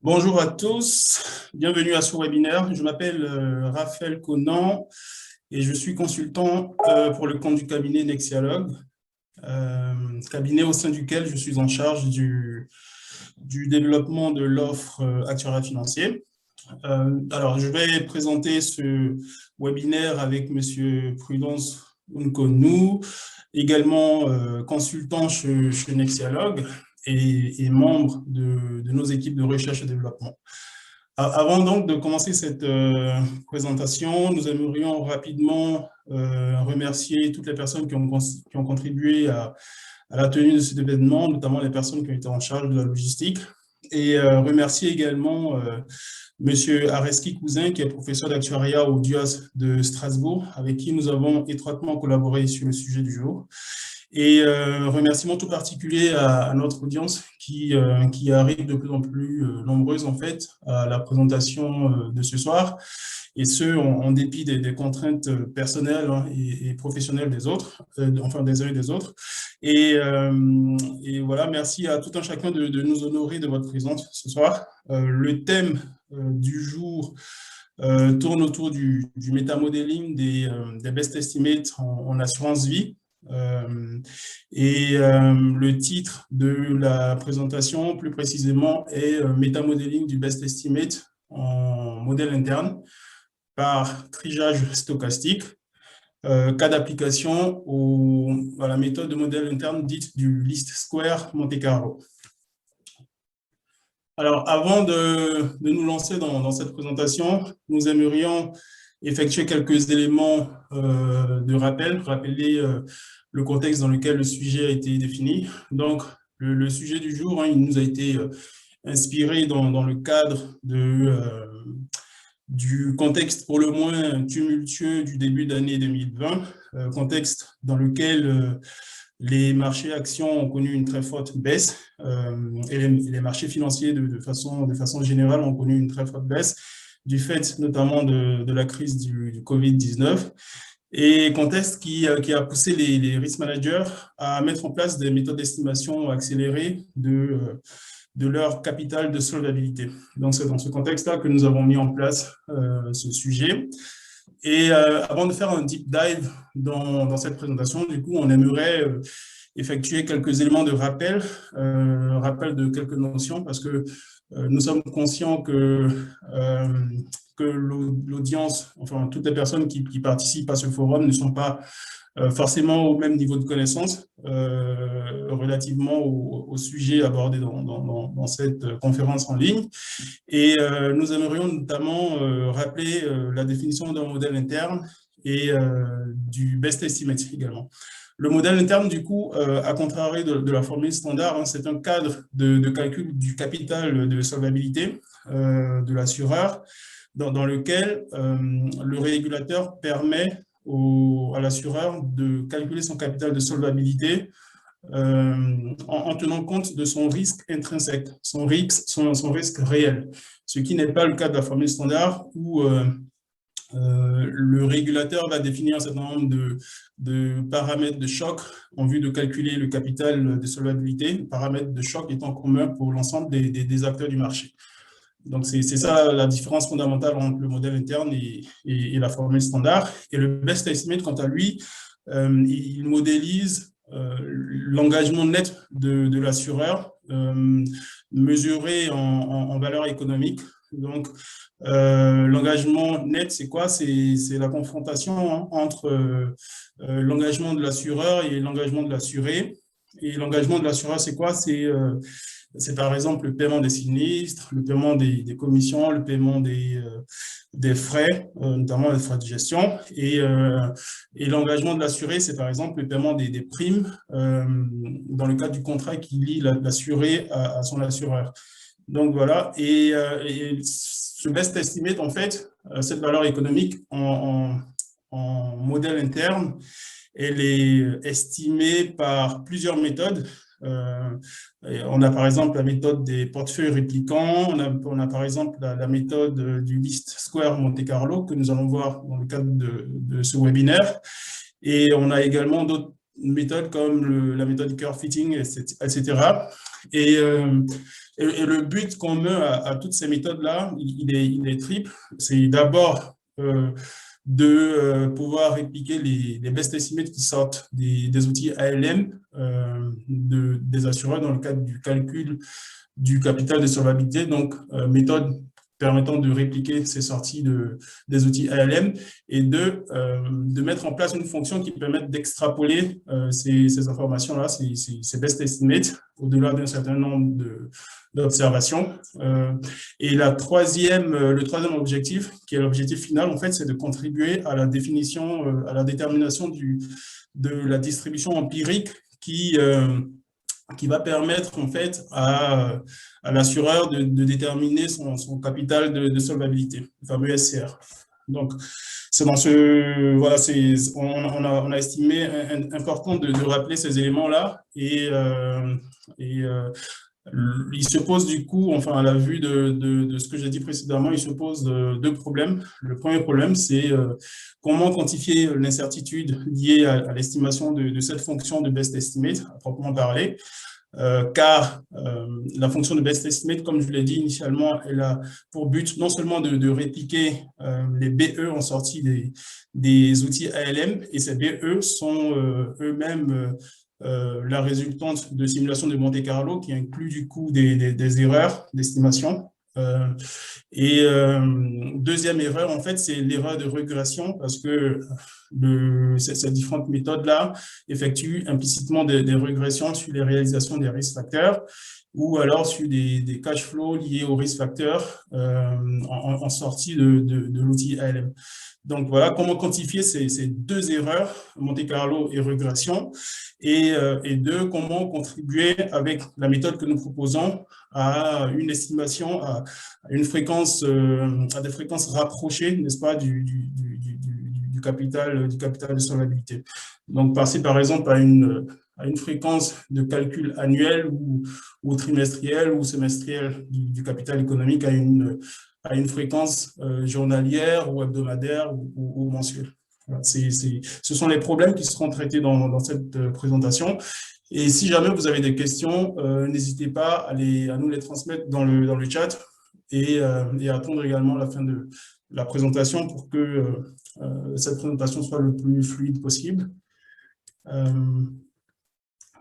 Bonjour à tous, bienvenue à ce webinaire. Je m'appelle Raphaël Conan et je suis consultant pour le compte du cabinet Nexialogue, cabinet au sein duquel je suis en charge du développement de l'offre actuariat financier. Alors, je vais présenter ce webinaire avec Monsieur Prudence Nkonou, également consultant chez Nexialogue et membre de nos équipes de recherche et développement. Avant donc de commencer cette présentation, nous aimerions rapidement remercier toutes les personnes qui ont contribué à la tenue de cet événement, notamment les personnes qui ont été en charge de la logistique, et remercier également Monsieur Areski Cousin, qui est professeur d'actuariat au DUAS de Strasbourg, avec qui nous avons étroitement collaboré sur le sujet du jour. Et remerciement tout particulier à notre audience qui arrive de plus en plus nombreuse en fait à la présentation de ce soir, et ce en dépit des contraintes personnelles et professionnelles des autres, enfin des uns et des autres. Et voilà, merci à tout un chacun de nous honorer de votre présence ce soir. Le thème du jour tourne autour du métamodeling des best estimates en assurance vie. Le titre de la présentation, plus précisément, est Métamodeling du best estimate en modèle interne par triage stochastique, cas d'application à la méthode de modèle interne dite du least square Monte Carlo. Alors, avant de nous lancer dans cette présentation, nous aimerions effectuer quelques éléments de rappel, rappeler le contexte dans lequel le sujet a été défini. Donc, le sujet du jour, il nous a été inspiré dans le cadre du contexte pour le moins tumultueux du début d'année 2020, contexte dans lequel les marchés actions ont connu une très forte baisse et les marchés financiers de façon générale ont connu une très forte baisse du fait notamment de la crise du Covid-19, et contexte qui a poussé les risk managers à mettre en place des méthodes d'estimation accélérées de leur capital de solvabilité. Donc, c'est dans ce contexte-là que nous avons mis en place ce sujet. Et avant de faire un deep dive dans cette présentation, du coup, on aimerait effectuer quelques éléments de rappel, rappel de quelques notions, parce que nous sommes conscients que l'audience, enfin toutes les personnes qui participent à ce forum ne sont pas forcément au même niveau de connaissance relativement au sujet abordé dans cette conférence en ligne. Et nous aimerions notamment rappeler la définition d'un modèle interne et du best estimate également. Le modèle interne, du coup, à contrario de la formule standard, c'est un cadre de calcul du capital de solvabilité de l'assureur, dans lequel le régulateur permet à l'assureur de calculer son capital de solvabilité en tenant compte de son risque intrinsèque, son risque réel, ce qui n'est pas le cas de la formule standard où le régulateur va définir un certain nombre de paramètres de choc en vue de calculer le capital de solvabilité, paramètres de choc étant communs pour l'ensemble des acteurs du marché. Donc, c'est ça la différence fondamentale entre le modèle interne et la formule standard. Et le best estimate, quant à lui, il modélise l'engagement net de l'assureur mesuré en valeur économique. Donc, l'engagement net, c'est quoi? C'est la confrontation entre l'engagement de l'assureur et l'engagement de l'assuré. Et l'engagement de l'assureur, c'est quoi? C'est par exemple le paiement des sinistres, le paiement des commissions, le paiement des frais, notamment les frais de gestion. Et l'engagement de l'assuré, c'est par exemple le paiement des primes dans le cadre du contrat qui lie l'assuré à son assureur. Donc voilà, et ce best estimate, en fait, cette valeur économique en modèle interne, elle est estimée par plusieurs méthodes. On a par exemple la méthode des portefeuilles réplicants, on a par exemple la méthode du least square Monte Carlo que nous allons voir dans le cadre de ce webinaire, et on a également d'autres méthodes comme la méthode curve fitting, etc. Et, et le but qu'on met à toutes ces méthodes-là, il est triple. C'est d'abord de pouvoir répliquer les best estimates qui sortent des outils ALM des assureurs dans le cadre du calcul du capital de solvabilité, donc méthode permettant de répliquer ces sorties des outils ALM et de mettre en place une fonction qui permette d'extrapoler ces informations-là, ces best estimates, au-delà d'un certain nombre d'observations. Et le troisième objectif, qui est l'objectif final, en fait, c'est de contribuer à la définition, à la détermination de la distribution empirique qui va permettre en fait à l'assureur de déterminer son capital de solvabilité, le fameux SCR. Donc, c'est dans voilà, on a estimé important de rappeler ces éléments-là et il se pose du coup, enfin à la vue de ce que j'ai dit précédemment, il se pose deux problèmes. Le premier problème, c'est comment quantifier l'incertitude liée à l'estimation de cette fonction de best estimate, à proprement parler. Car la fonction de best estimate, comme je l'ai dit initialement, elle a pour but non seulement de répliquer les BE en sortie des outils ALM, et ces BE sont eux-mêmes la résultante de simulation de Monte-Carlo qui inclut du coup des erreurs d'estimation. Deuxième erreur, en fait, c'est l'erreur de régression parce que ces différentes méthodes-là effectuent implicitement des régressions sur les réalisations des risk facteurs ou alors sur des cash flows liés aux risk facteurs en sortie de l'outil ALM. Donc voilà comment quantifier ces deux erreurs, Monte-Carlo et régression, et deux, comment contribuer avec la méthode que nous proposons à une estimation, à une fréquence, à des fréquences rapprochées, n'est-ce pas, du capital de solvabilité. Donc passer par exemple à une fréquence de calcul annuel ou trimestriel ou semestriel du capital économique à une fréquence journalière ou hebdomadaire ou mensuelle. Voilà, ce sont les problèmes qui seront traités dans cette présentation. Et si jamais vous avez des questions, n'hésitez pas à nous les transmettre dans le chat et à attendre également la fin de la présentation pour que cette présentation soit le plus fluide possible.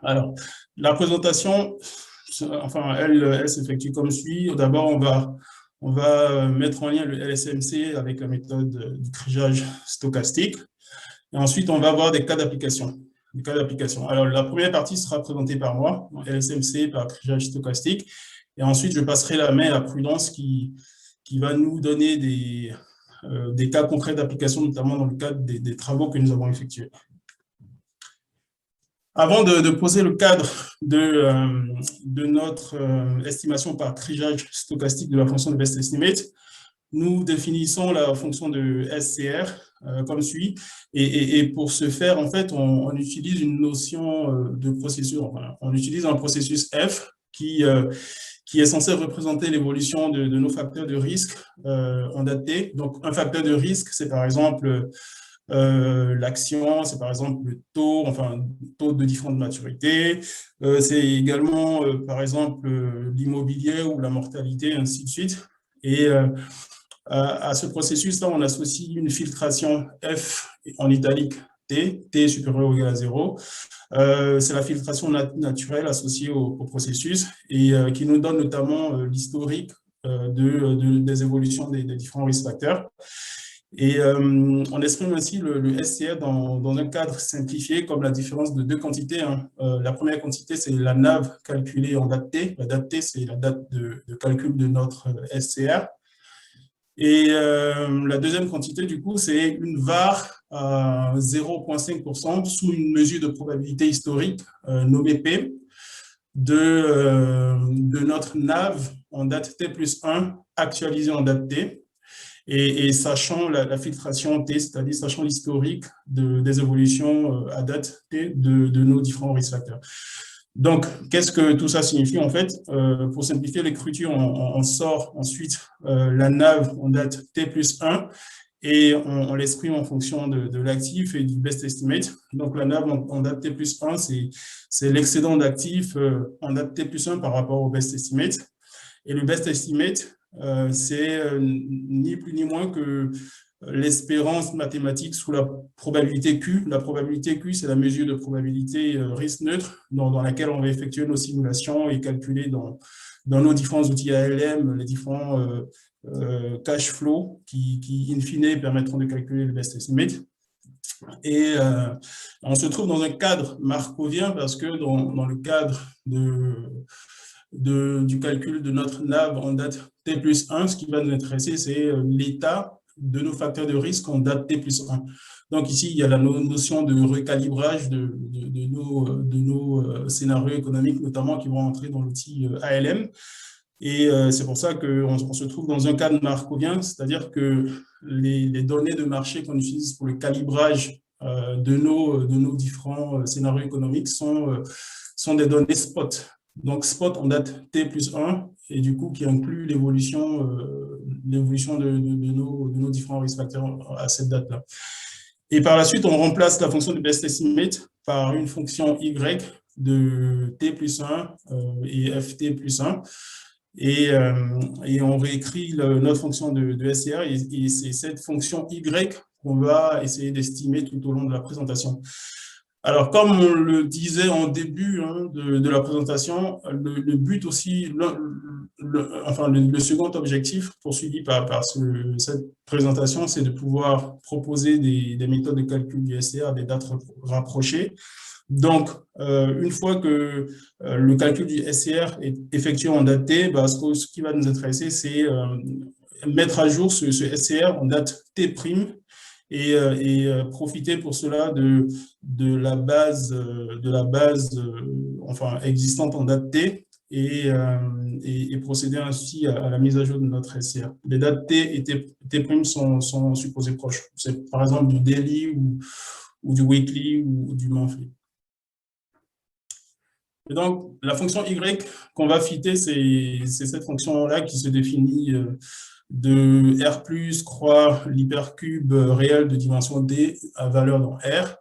Alors, la présentation, enfin, elle s'effectue comme suit. D'abord, on va mettre en lien le LSMC avec la méthode du triage stochastique. Et ensuite, on va avoir des cas d'application. Alors, la première partie sera présentée par moi, LSMC par triage stochastique. Et ensuite, je passerai la main à Prudence qui va nous donner des cas concrets d'application, notamment dans le cadre des travaux que nous avons effectués. Avant de poser le cadre de notre estimation par triage stochastique de la fonction de best estimate, nous définissons la fonction de SCR comme suit. Et pour ce faire, en fait, on utilise une notion de processus. Enfin, on utilise un processus F qui est censé représenter l'évolution de nos facteurs de risque en date T. Donc, un facteur de risque, c'est par exemple l'action, c'est par exemple le taux, enfin, taux de différentes maturités. C'est également, par exemple, l'immobilier ou la mortalité, ainsi de suite. Et à ce processus-là, on associe une filtration F en italique T supérieur ou égal à 0. C'est la filtration naturelle associée au processus et qui nous donne notamment l'historique des évolutions des différents risk facteurs. Et on exprime ainsi le SCR dans un cadre simplifié comme la différence de deux quantités. La première quantité, c'est la NAV calculée en date T. La date T, c'est la date de calcul de notre SCR. Et la deuxième quantité, du coup, c'est une VAR à 0,5% sous une mesure de probabilité historique nommée P de notre NAV en date T plus 1 actualisée en date T. Et sachant la filtration T, c'est-à-dire sachant l'historique des évolutions à date T de nos différents risk facteurs. Donc, qu'est-ce que tout ça signifie en fait? Pour simplifier l'écriture, on sort ensuite la NAV en date T plus 1 et on l'exprime en fonction de l'actif et du best estimate. Donc, la NAV en date T plus 1, c'est l'excédent d'actifs en date T plus 1 par rapport au best estimate. Et le best estimate, c'est ni plus ni moins que l'espérance mathématique sous la probabilité Q. La probabilité Q, c'est la mesure de probabilité risque neutre dans laquelle on va effectuer nos simulations et calculer dans nos différents outils ALM les différents cash flow qui, in fine, permettront de calculer le best estimate. Et on se trouve dans un cadre markovien parce que dans le cadre du calcul de notre NAV en date T plus 1, ce qui va nous intéresser, c'est l'état de nos facteurs de risque en date T plus 1. Donc ici, il y a la notion de recalibrage de nos scénarios économiques, notamment qui vont entrer dans l'outil ALM. Et c'est pour ça qu'on se trouve dans un cadre markovien, c'est-à-dire que les données de marché qu'on utilise pour le calibrage de nos différents scénarios économiques sont des données spot. Donc spot en date T plus 1, et du coup qui inclut l'évolution de nos différents risk factors à cette date-là. Et par la suite, on remplace la fonction de best estimate par une fonction Y de T plus 1 et FT plus 1. Et on réécrit notre fonction de SCR, et c'est cette fonction Y qu'on va essayer d'estimer tout au long de la présentation. Alors, comme on le disait en début de la présentation, le but aussi, le second objectif poursuivi par cette présentation, c'est de pouvoir proposer des méthodes de calcul du SCR à des dates rapprochées. Donc, une fois que le calcul du SCR est effectué en date T, ce qui va nous intéresser, c'est mettre à jour ce SCR en date T', et profiter pour cela de la base existante en date T, et procéder ainsi à la mise à jour de notre SCR. Les dates T et T' sont supposées proches. C'est par exemple du daily ou du weekly ou du monthly. Et donc, la fonction Y qu'on va fitter, c'est cette fonction-là qui se définit de R+, croix l'hypercube réel de dimension D à valeur dans R,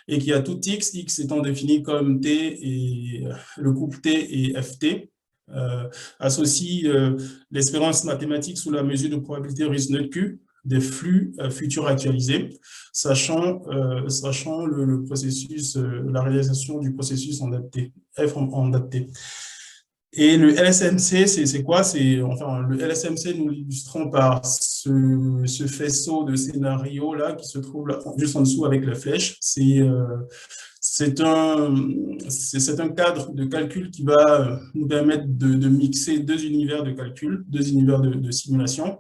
et qui a tout X étant défini comme T et le couple T et FT, associe l'espérance mathématique sous la mesure de probabilité risque neutre Q des flux futurs actualisés, sachant le processus, la réalisation du processus en date T, F en date T. Et le LSMC, c'est quoi? Le LSMC, nous l'illustrons par ce faisceau de scénarios là qui se trouve là, juste en dessous avec la flèche. C'est un cadre de calcul qui va nous permettre de mixer deux univers de calcul, deux univers de simulation.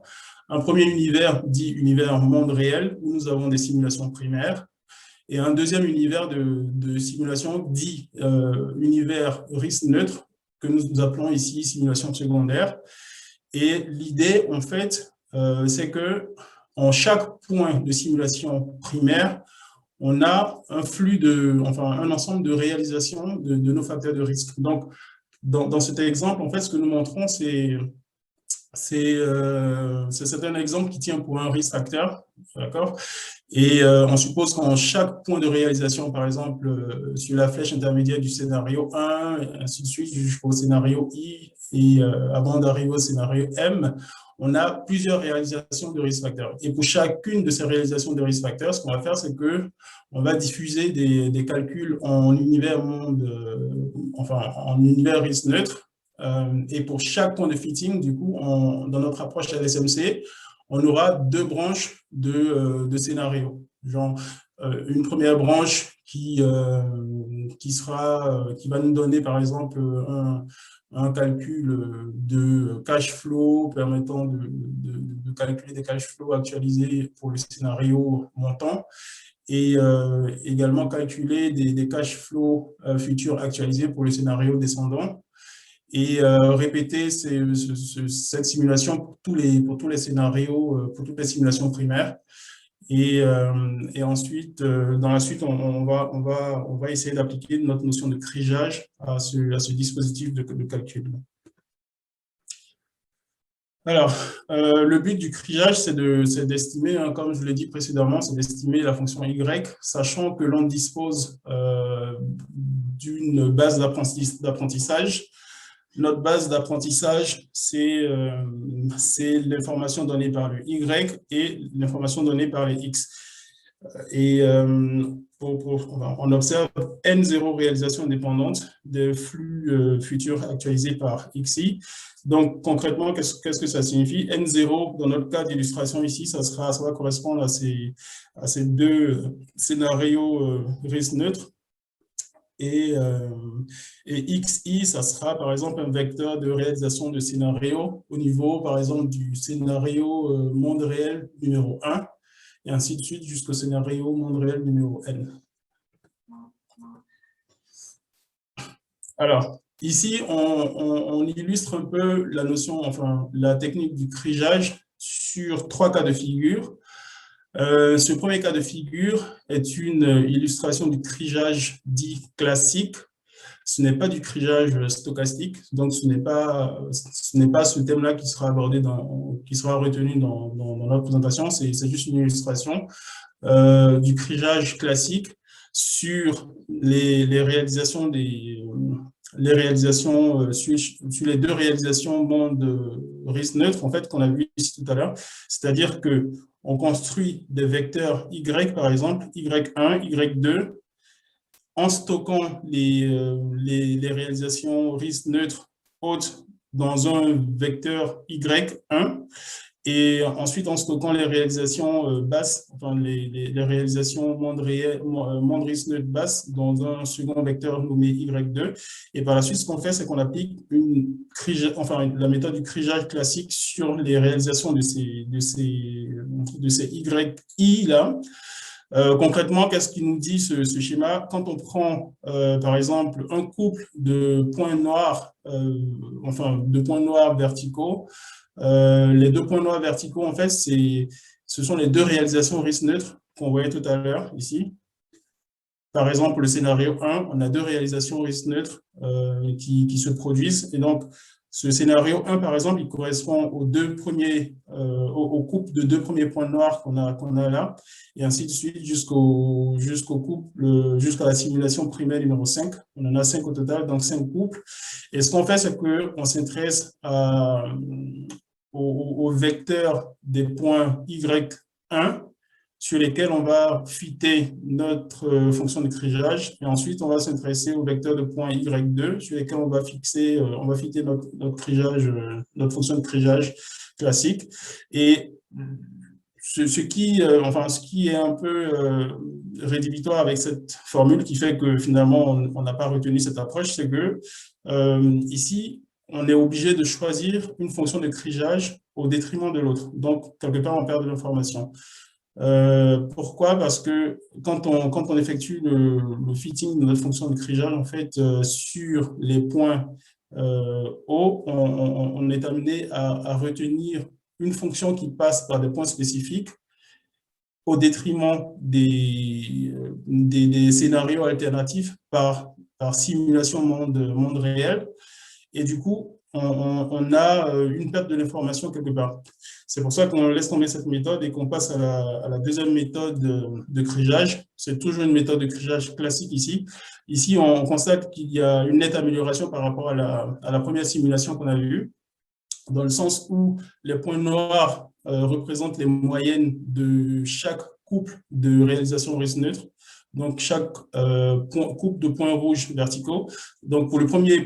Un premier univers dit univers monde réel, où nous avons des simulations primaires, et un deuxième univers de simulation dit univers risque neutre, que nous appelons ici simulation secondaire. Et l'idée, en fait, c'est que en chaque point de simulation primaire, on a un ensemble de réalisations de nos facteurs de risque. Donc, dans cet exemple, en fait, ce que nous montrons, c'est un exemple qui tient pour un risque facteur, d'accord? Et on suppose qu'en chaque point de réalisation, par exemple, sur la flèche intermédiaire du scénario 1, et ainsi de suite, jusqu'au scénario I, et avant d'arriver au scénario M, on a plusieurs réalisations de risk facteurs. Et pour chacune de ces réalisations de risk facteurs, ce qu'on va faire, c'est qu'on va diffuser des calculs en univers monde, en univers risque neutre. Et pour chaque point de fitting, du coup, dans notre approche LSMC, on aura deux branches de scénarios. Genre, une première branche qui va nous donner, par exemple, un calcul de cash flow permettant de calculer des cash flows actualisés pour le scénario montant, et également calculer des cash flows futurs actualisés pour le scénario descendant, et répéter cette simulation pour tous les scénarios, pour toutes les simulations primaires. Et ensuite, dans la suite, on va essayer d'appliquer notre notion de triage à ce dispositif de calcul. Alors, le but du criage, c'est d'estimer, hein, comme je l'ai dit précédemment, c'est d'estimer la fonction y, sachant que l'on dispose d'une base d'apprentissage. Notre base d'apprentissage, c'est l'information donnée par le y et l'information donnée par les x. Et on observe N0 réalisation indépendante des flux futurs actualisés par XI. Donc, concrètement, qu'est-ce que ça signifie? N0, dans notre cas d'illustration ici, ça va correspondre à ces deux scénarios risque neutre. Et XI, ça sera par exemple un vecteur de réalisation de scénario au niveau, par exemple, du scénario monde réel numéro 1, et ainsi de suite jusqu'au scénario monde réel numéro N. Alors, ici, on illustre un peu la notion, enfin, la technique du crigeage sur 3 cas de figure. Ce premier cas de figure est une illustration du crigeage dit classique. Ce n'est pas du crigeage stochastique, donc ce n'est pas ce thème-là qui sera abordé, qui sera retenu dans la présentation, c'est juste une illustration du crigeage classique sur les réalisations sur les deux réalisations monde risque neutre, en fait, qu'on a vu ici tout à l'heure. C'est-à-dire que on construit des vecteurs Y, par exemple, Y1, Y2, en stockant les réalisations risque neutre hautes dans un vecteur Y1, et ensuite en stockant les réalisations basses, enfin les réalisations monde risque neutre basses dans un second vecteur nommé Y2. Et par la suite, ce qu'on fait, c'est qu'on applique la méthode du crigeage classique sur les réalisations de ces YI là. Concrètement, qu'est-ce qu'il nous dit ce schéma? Quand on prend, par exemple, un couple de points noirs, de points noirs verticaux, les deux points noirs verticaux, en fait, ce sont les deux réalisations risque neutre qu'on voyait tout à l'heure ici. Par exemple, le scénario 1, on a deux réalisations risque neutre qui se produisent. Et donc, ce scénario 1, par exemple, il correspond au couple de deux premiers points noirs qu'on a là, et ainsi de suite jusqu'à la simulation primaire numéro 5. On en a 5 au total, donc 5 couples. Et ce qu'on fait, c'est qu'on s'intéresse au vecteur des points Y1 sur lesquels on va fitter notre fonction de crigeage, et ensuite on va s'intéresser au vecteur de points Y2 sur lesquels on va fitter notre crigeage, notre fonction de crigeage classique. Et ce qui est un peu rédhibitoire avec cette formule, qui fait que finalement on n'a pas retenu cette approche, c'est que ici on est obligé de choisir une fonction de crigeage au détriment de l'autre. Donc quelque part on perd de l'information. Pourquoi? Parce que quand on effectue le fitting de notre fonction de crigeage, en fait, sur les points hauts, on est amené à retenir une fonction qui passe par des points spécifiques au détriment des scénarios alternatifs par simulation monde réel. Et du coup, on a une perte de l'information quelque part. C'est pour ça qu'on laisse tomber cette méthode et qu'on passe à la deuxième méthode de crigeage. C'est toujours une méthode de crigeage classique ici. Ici, on constate qu'il y a une nette amélioration par rapport à la première simulation qu'on avait eue, dans le sens où les points noirs représentent les moyennes de chaque couple de réalisation risque neutre. Donc, chaque couple de points rouges verticaux. Donc, pour le premier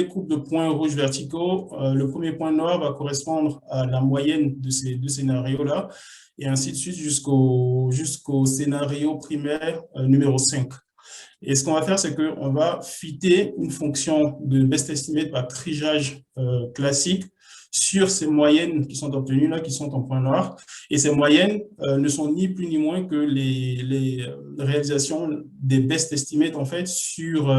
couple de points rouges verticaux, le premier point noir va correspondre à la moyenne de ces deux scénarios-là, et ainsi de suite jusqu'au scénario primaire numéro 5. Et ce qu'on va faire, c'est qu'on va fitter une fonction de best estimate par crigeage classique sur ces moyennes qui sont obtenues là, qui sont en point noir. Et ces moyennes ne sont ni plus ni moins que les réalisations des best estimates, en fait, sur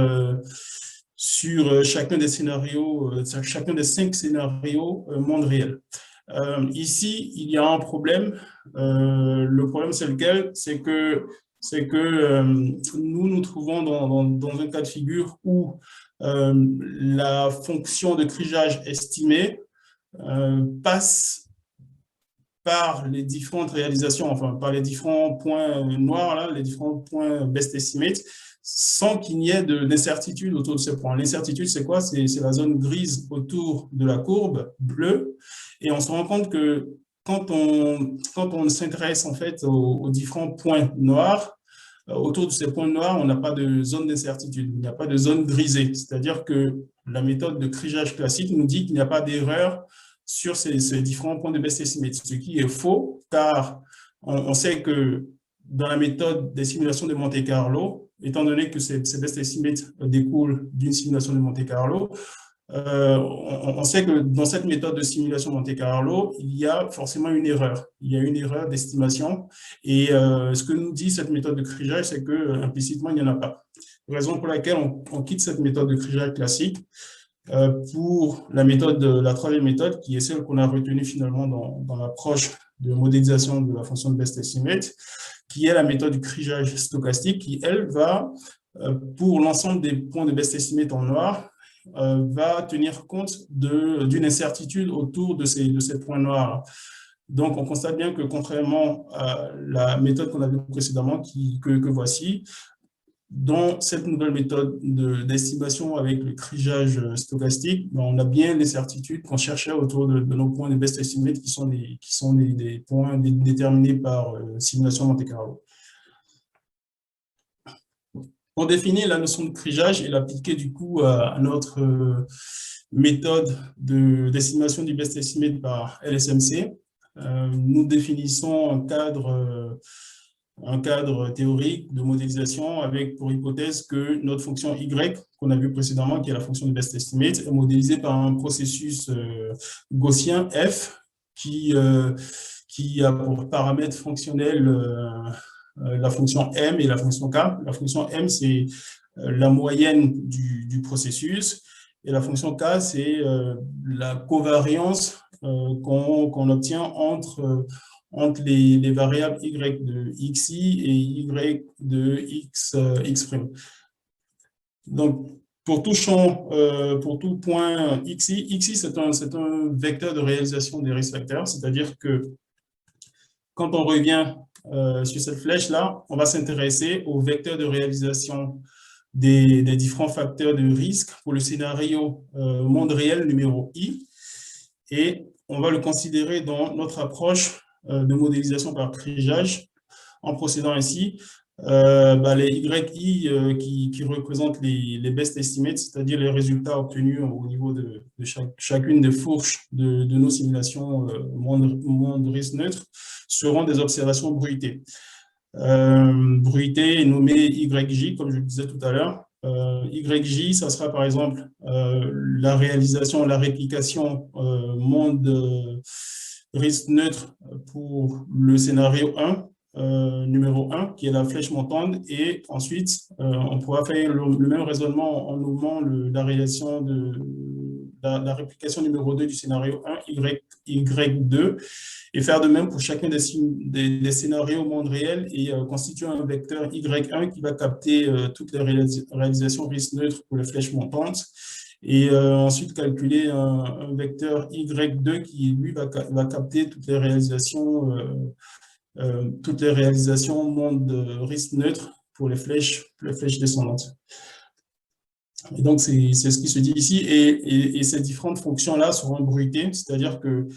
chacun des scénarios, chacun des 5 scénarios monde réel. Ici, il y a un problème. Le problème, c'est lequel? C'est que nous nous trouvons dans un cas de figure où la fonction de crigeage estimée passe par les différentes réalisations, enfin par les différents points noirs, là, les différents points best estimate, sans qu'il n'y ait d'incertitude autour de ces points. L'incertitude, c'est quoi? C'est la zone grise autour de la courbe bleue. Et on se rend compte que quand on s'intéresse en fait aux différents points noirs, autour de ces points noirs, on n'a pas de zone d'incertitude, il n'y a pas de zone grisée. C'est-à-dire que la méthode de crigeage classique nous dit qu'il n'y a pas d'erreur sur ces différents points de best estimate, ce qui est faux, car on sait que dans la méthode des simulations de Monte-Carlo, étant donné que ces best estimates découlent d'une simulation de Monte-Carlo, on sait que dans cette méthode de simulation Monte-Carlo, il y a forcément une erreur. Il y a une erreur d'estimation. Et ce que nous dit cette méthode de crigeage, c'est que implicitement, il n'y en a pas. Raison pour laquelle on quitte cette méthode de crigeage classique pour la troisième méthode, qui est celle qu'on a retenue finalement dans l'approche de modélisation de la fonction de best estimate, qui est la méthode du crigeage stochastique, qui, elle, va, pour l'ensemble des points de best estimate en noir, va tenir compte d'une incertitude autour de ces points noirs. Donc, on constate bien que contrairement à la méthode qu'on a vue précédemment, que voici, dans cette nouvelle méthode d'estimation avec le crigeage stochastique, on a bien les certitudes qu'on cherchait autour de nos points de best estimate qui sont des points déterminés par simulation Monte-Carlo. Pour définir la notion de crigeage et l'appliquer du coup à notre méthode d'estimation du best estimate par LSMC, nous définissons un cadre théorique de modélisation avec pour hypothèse que notre fonction y, qu'on a vu précédemment, qui est la fonction de best estimate, est modélisée par un processus gaussien f qui a pour paramètre fonctionnel la fonction m et la fonction k. La fonction m, c'est la moyenne du processus, et la fonction k, c'est la covariance qu'on obtient entre les variables y de xi et y de x'. Donc, pour tout champ, pour tout point xi, c'est un vecteur de réalisation des risques facteurs, c'est-à-dire que quand on revient sur cette flèche-là, on va s'intéresser au vecteur de réalisation des différents facteurs de risque pour le scénario monde réel numéro i, et on va le considérer dans notre approche de modélisation par crigeage en procédant ainsi. Les YI qui représentent les best estimates, c'est-à-dire les résultats obtenus au niveau de chacune des fourches de nos simulations monde risque neutre, seront des observations bruitées. Bruitées nommées YJ, comme je le disais tout à l'heure. YJ, ça sera par exemple la réplication monde risque neutre pour le scénario 1, numéro 1, qui est la flèche montante, et ensuite, on pourra faire le même raisonnement en nommant la réalisation de la réplication numéro 2 du scénario 1, Y2, et faire de même pour chacun des scénarios au monde réel et constituer un vecteur Y1 qui va capter toutes les réalisations risque neutre pour les flèches montantes, et ensuite calculer un vecteur Y2 qui, lui, va capter toutes les réalisations monde risque neutre pour les flèches descendantes. Et donc, c'est ce qui se dit ici, et ces différentes fonctions-là seront bruitées, c'est-à-dire que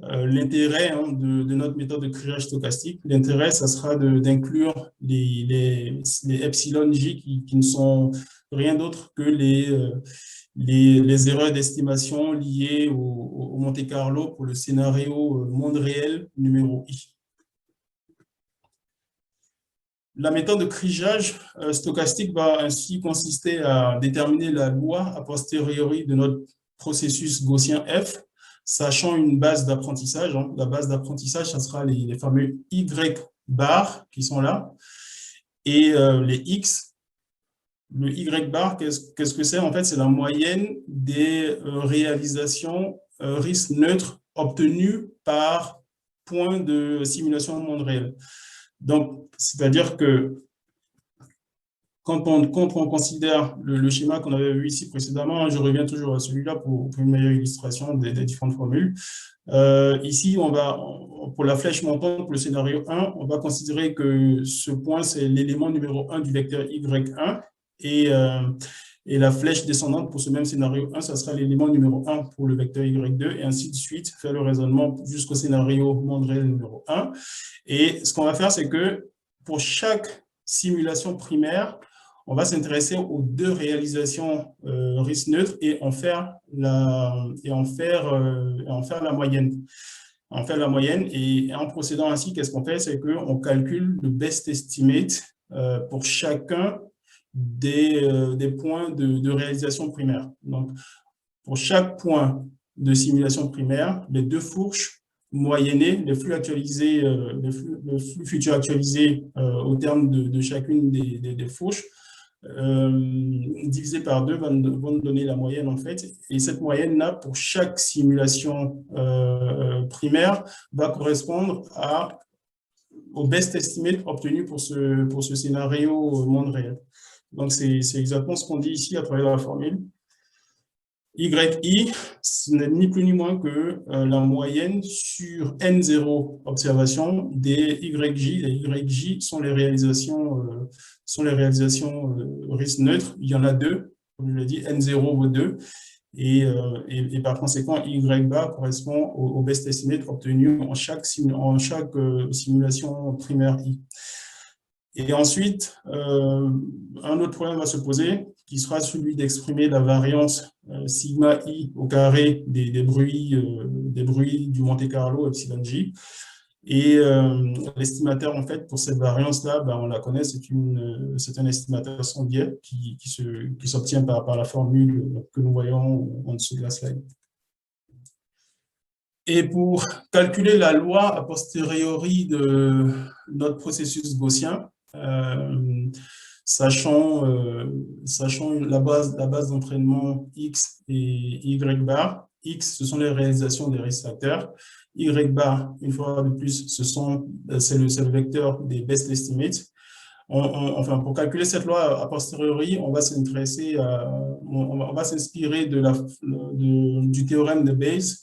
l'intérêt de notre méthode de crigeage stochastique, l'intérêt, ça sera d'inclure les epsilon j qui ne sont rien d'autre que les erreurs d'estimation liées au Monte-Carlo pour le scénario monde réel numéro i. La méthode de crigeage stochastique va ainsi consister à déterminer la loi a posteriori de notre processus gaussien f, sachant une base d'apprentissage. La base d'apprentissage, ça sera les fameux y bar qui sont là, et les x. Le y bar, qu'est-ce que c'est? En fait, c'est la moyenne des réalisations risque neutre obtenues par point de simulation au monde réel. Donc, c'est-à-dire que quand on considère le schéma qu'on avait vu ici précédemment, je reviens toujours à celui-là pour une meilleure illustration des différentes formules. Ici, pour la flèche montante, pour le scénario 1, on va considérer que ce point, c'est l'élément numéro 1 du vecteur Y1 et la flèche descendante pour ce même scénario 1, ça sera l'élément numéro 1 pour le vecteur Y2 et ainsi de suite, faire le raisonnement jusqu'au scénario monde réel numéro 1. Et ce qu'on va faire, c'est que pour chaque simulation primaire, on va s'intéresser aux deux réalisations risque neutre et en faire la moyenne. En faire la moyenne et en procédant ainsi, qu'est-ce qu'on fait? C'est qu'on calcule le best estimate pour chacun des points de réalisation primaire. Donc, pour chaque point de simulation primaire, les deux fourches moyennées, les flux actualisés, le flux futur actualisé au terme de chacune des fourches, divisé par 2 vont nous donner la moyenne en fait. Et cette moyenne-là, pour chaque simulation primaire, va correspondre au best estimate obtenu pour ce scénario monde réel. Donc, c'est exactement ce qu'on dit ici à travers la formule. YI, ce n'est ni plus ni moins que la moyenne sur N0 observations des YJ. Les YJ sont les réalisations risque neutre. Il y en a deux, comme je l'ai dit, N0 vaut 2. Et par conséquent, Y bar correspond au best estimate obtenu en chaque simulation primaire I. Et ensuite, un autre problème va se poser, qui sera celui d'exprimer la variance sigma I au carré des bruits du Monte-Carlo epsilon J. Et l'estimateur, en fait, pour cette variance-là, on la connaît, c'est un estimateur sans biais qui s'obtient par la formule que nous voyons en dessous de la slide. Et pour calculer la loi a posteriori de notre processus gaussien, sachant la base d'entraînement X et Y bar. X, ce sont les réalisations des risques facteurs. Y bar, une fois de plus, c'est le vecteur des best estimates. Enfin, pour calculer cette loi a posteriori, on va s'intéresser, on va s'inspirer du théorème de Bayes,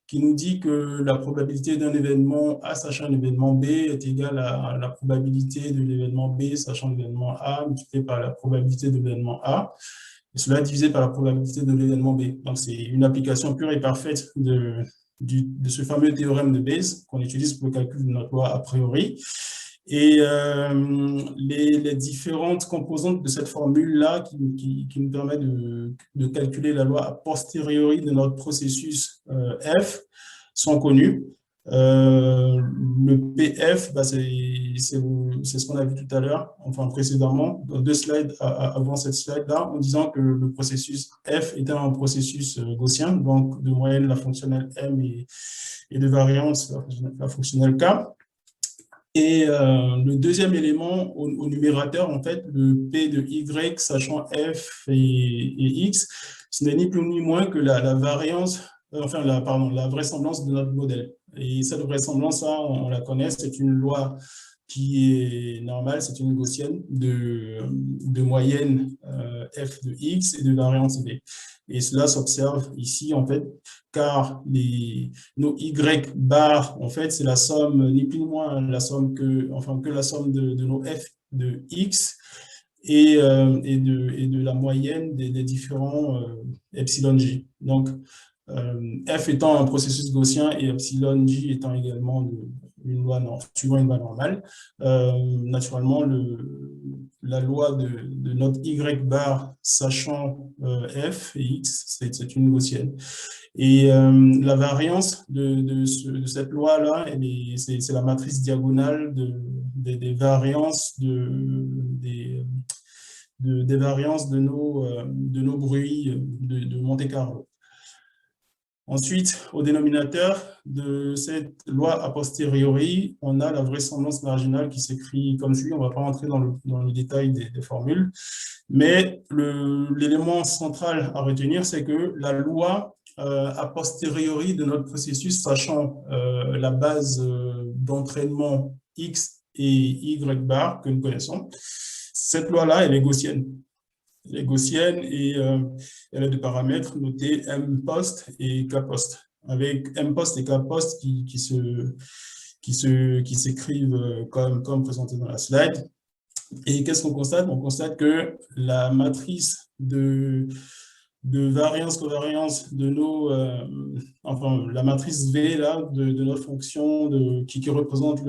qui nous dit que la probabilité d'un événement A sachant un événement B est égale à la probabilité de l'événement B sachant l'événement A multiplié par la probabilité de l'événement A, et cela divisé par la probabilité de l'événement B. Donc, c'est une application pure et parfaite de ce fameux théorème de Bayes qu'on utilise pour le calcul de notre loi a priori. Et les différentes composantes de cette formule-là qui nous permet de calculer la loi a posteriori de notre processus F sont connues. Le PF, c'est ce qu'on a vu tout à l'heure, enfin précédemment, dans 2 slides avant cette slide-là, en disant que le processus F était un processus gaussien, donc de moyenne la fonctionnelle M et de variance la fonctionnelle K. Et le deuxième élément au numérateur, en fait, le P de Y, sachant F et X, ce n'est ni plus ni moins que la variance, la vraisemblance de notre modèle. Et cette vraisemblance-là, on la connaît, c'est une loi qui est normale, c'est une gaussienne de moyenne F de X et de variance B. Et cela s'observe ici, en fait, car nos Y bar, en fait, c'est la somme, ni plus ni moins, que la somme de nos F de X et de la moyenne des différents epsilon J. Donc, F étant un processus gaussien et epsilon J étant également suivant une loi normale, naturellement, la loi de notre Y bar sachant F et X, c'est une gaussienne. Et la variance de cette loi-là, c'est la matrice diagonale des variances des variances de nos bruits de Monte-Carlo. Ensuite, au dénominateur de cette loi a posteriori, on a la vraisemblance marginale qui s'écrit comme suit. On ne va pas rentrer dans le détail des formules, mais l'élément central à retenir, c'est que la loi a posteriori de notre processus, sachant la base d'entraînement X et Y bar que nous connaissons, cette loi-là, elle est gaussienne. Elle est gaussienne et elle a des paramètres notés mPost et kPost, avec mPost et kPost qui s'écrivent comme présenté dans la slide. Et qu'est-ce qu'on constate? On constate que la matrice de variance-covariance de nos, enfin, la matrice V là, de notre fonction qui représente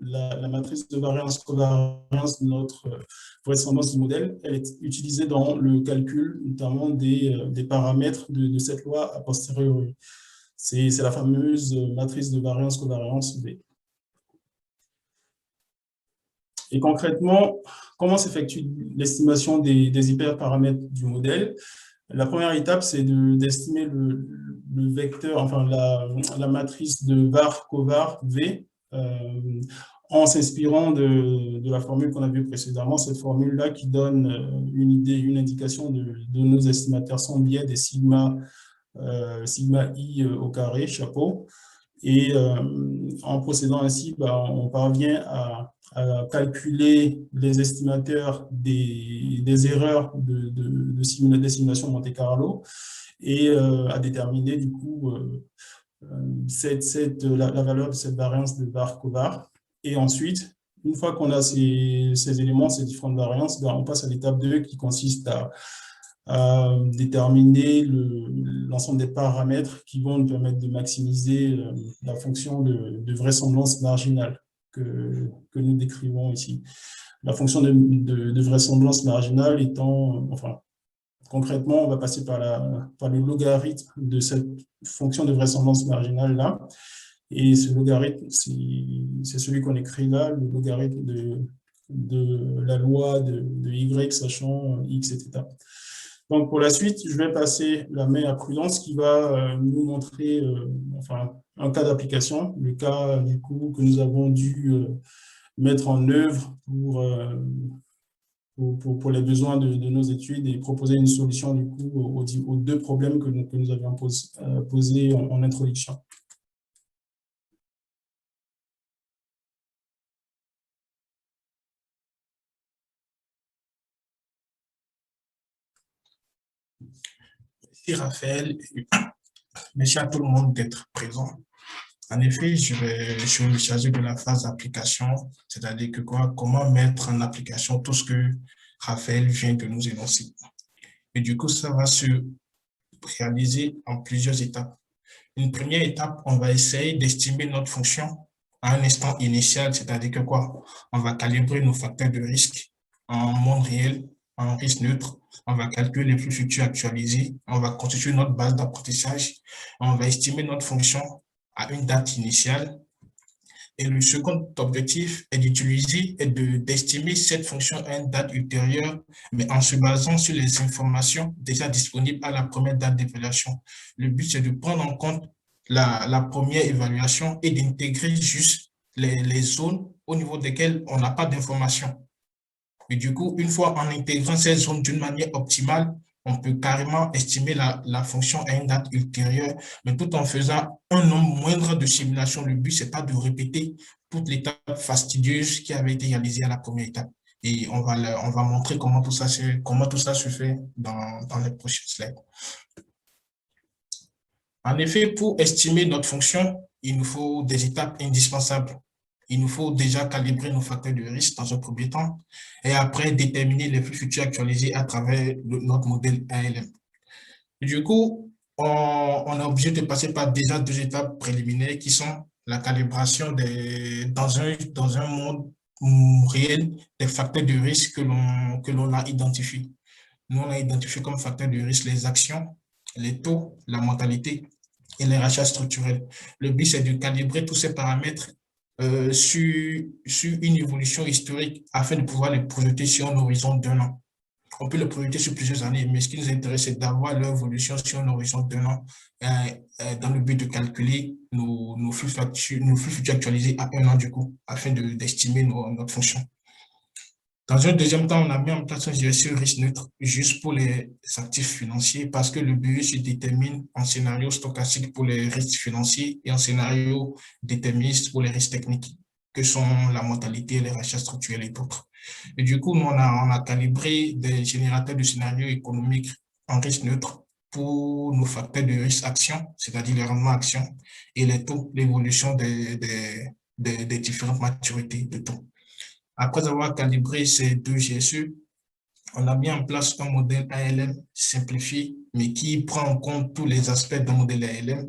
la matrice de variance-covariance de notre vraisemblance du modèle, elle est utilisée dans le calcul notamment des paramètres de cette loi a posteriori. C'est la fameuse matrice de variance-covariance V. Et concrètement, comment s'effectue l'estimation des hyperparamètres du modèle? La première étape, c'est d'estimer le vecteur, enfin la matrice de var-covar V en s'inspirant de la formule qu'on a vue précédemment, cette formule-là qui donne une indication de nos estimateurs sans biais des sigma i au carré, chapeau. Et en procédant ainsi, on parvient à calculer les estimateurs des erreurs de simulation Monte Carlo et à déterminer du coup la valeur de cette variance de var-covar. Et ensuite, une fois qu'on a ces éléments, ces différentes variances, on passe à l'étape 2 qui consiste à déterminer l'ensemble des paramètres qui vont nous permettre de maximiser la fonction de vraisemblance marginale que nous décrivons ici. La fonction de vraisemblance marginale étant, enfin, concrètement, on va passer par le logarithme de cette fonction de vraisemblance marginale-là. Et ce logarithme, c'est celui qu'on écrit là, le logarithme de la loi de Y, sachant X, etc. Donc, pour la suite, je vais passer la main à Prudence qui va nous montrer enfin, un cas d'application, le cas du coup que nous avons dû mettre en œuvre pour les besoins de nos études et proposer une solution du coup aux deux problèmes que nous avions posés en introduction. Merci Raphaël, merci à tout le monde d'être présent. En effet, je vais me charger de la phase d'application, c'est-à-dire que comment mettre en application tout ce que Raphaël vient de nous énoncer. Et du coup, ça va se réaliser en plusieurs étapes. Une première étape, on va essayer d'estimer notre fonction à un instant initial, c'est-à-dire que on va calibrer nos facteurs de risque en monde réel, en risque neutre. On va calculer les flux futurs actualisés. On va constituer notre base d'apprentissage. On va estimer notre fonction à une date initiale. Et le second objectif est d'utiliser et d'estimer cette fonction à une date ultérieure, mais en se basant sur les informations déjà disponibles à la première date d'évaluation. Le but, c'est de prendre en compte la première évaluation et d'intégrer juste les zones au niveau desquelles on n'a pas d'informations. Et du coup, une fois en intégrant ces zones d'une manière optimale, on peut carrément estimer la fonction à une date ultérieure, mais tout en faisant un nombre moindre de simulations. Le but, ce n'est pas de répéter toute l'étape fastidieuse qui avait été réalisée à la première étape. Et on va montrer comment tout ça se fait dans les prochaines slides. En effet, pour estimer notre fonction, il nous faut des étapes indispensables. Il nous faut déjà calibrer nos facteurs de risque dans un premier temps et après déterminer les flux futurs actualisés à travers notre modèle ALM. Et du coup, on est obligé de passer par déjà deux étapes préliminaires qui sont la calibration dans un monde réel des facteurs de risque que l'on a identifiés. Nous, on a identifié comme facteurs de risque les actions, les taux, la mortalité et les rachats structurels. Le but, c'est de calibrer tous ces paramètres sur une évolution historique afin de pouvoir les projeter sur un horizon d'1 an. On peut les projeter sur plusieurs années, mais ce qui nous intéresse, c'est d'avoir leur évolution sur un horizon d'1 an dans le but de calculer nos flux futurs actualisés à 1 an du coup, afin d'estimer notre fonction. Dans un deuxième temps, on a mis en place un GSE risque neutre juste pour les actifs financiers parce que le BE se détermine en scénario stochastique pour les risques financiers et en scénario déterministe pour les risques techniques, que sont la mortalité, les rachats structurels et d'autres. Et du coup, nous, on a calibré des générateurs de scénarios économiques en risque neutre pour nos facteurs de risque action, c'est-à-dire les rendements action et les taux, l'évolution des différentes maturités de taux. Après avoir calibré ces deux GSE, on a mis en place un modèle ALM simplifié, mais qui prend en compte tous les aspects d'un modèle ALM.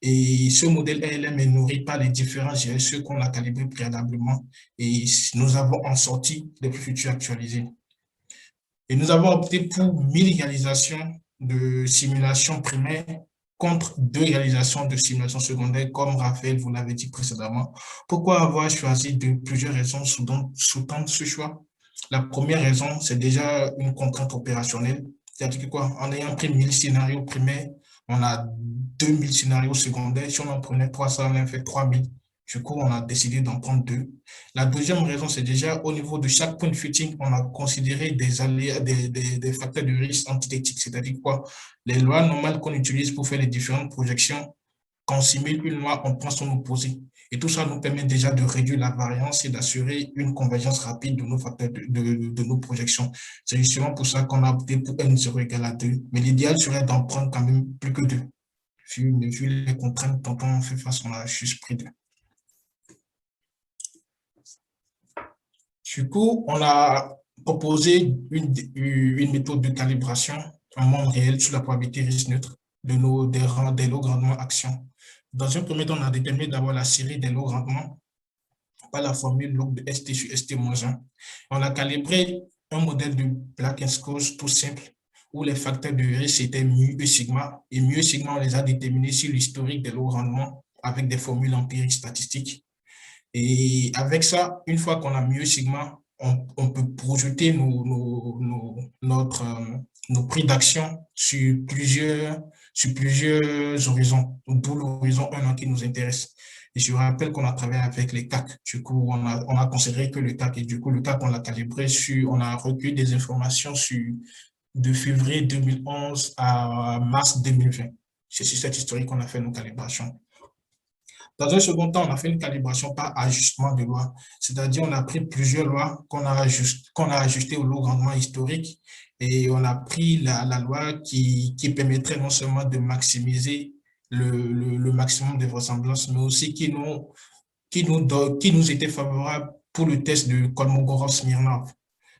Et ce modèle ALM est nourri par les différents GSE qu'on a calibrés préalablement. Et nous avons en sorti les futurs actualisés. Et nous avons opté pour 1000 réalisations de simulation primaire contre 2 réalisations de simulation secondaire, comme Raphaël vous l'avez dit précédemment. Pourquoi avoir choisi de plusieurs raisons sous-tendent ce choix? La première raison, c'est déjà une contrainte opérationnelle. C'est-à-dire que quoi? En ayant pris 1000 scénarios primaires, on a 2000 scénarios secondaires. Si on en prenait 300, on en fait 3000. Du coup, on a décidé d'en prendre 2. La deuxième raison, c'est déjà au niveau de chaque point de fitting, on a considéré des aléas, des facteurs de risque antithétiques, c'est-à-dire quoi? Les lois normales qu'on utilise pour faire les différentes projections, quand on simule une loi, on prend son opposé. Et tout ça nous permet déjà de réduire la variance et d'assurer une convergence rapide de nos facteurs de nos projections. C'est justement pour ça qu'on a opté pour N0 égale à 2. Mais l'idéal serait d'en prendre quand même plus que 2. Vu les contraintes dont on fait face, on a juste pris 2. Du coup, on a proposé une méthode de calibration en monde réel sur la probabilité risque neutre des lots grandement actions. Dans un premier temps, on a déterminé d'abord la série des lots grandement par la formule log de ST sur ST-1. On a calibré un modèle de Black and Scholes tout simple où les facteurs de risque étaient mu et sigma. Et mu et sigma, on les a déterminés sur l'historique des lots rendements avec des formules empiriques statistiques. Et avec ça, une fois qu'on a mieux sigma, on peut projeter nos prix d'action sur plusieurs horizons, d'où l'horizon 1 an qui nous intéresse. Et je rappelle qu'on a travaillé avec les CAC. Du coup, on a considéré que le CAC, et du coup, le CAC, on l'a calibré on a recueilli des informations de février 2011 à mars 2020. C'est sur cette historique qu'on a fait nos calibrations. Dans un second temps, on a fait une calibration par ajustement de loi, c'est-à-dire on a pris plusieurs lois qu'on a ajustées au lot grandement historique et on a pris la loi qui permettrait non seulement de maximiser le maximum de vraisemblance, mais aussi qui nous était favorable pour le test de Kolmogorov-Smirnov.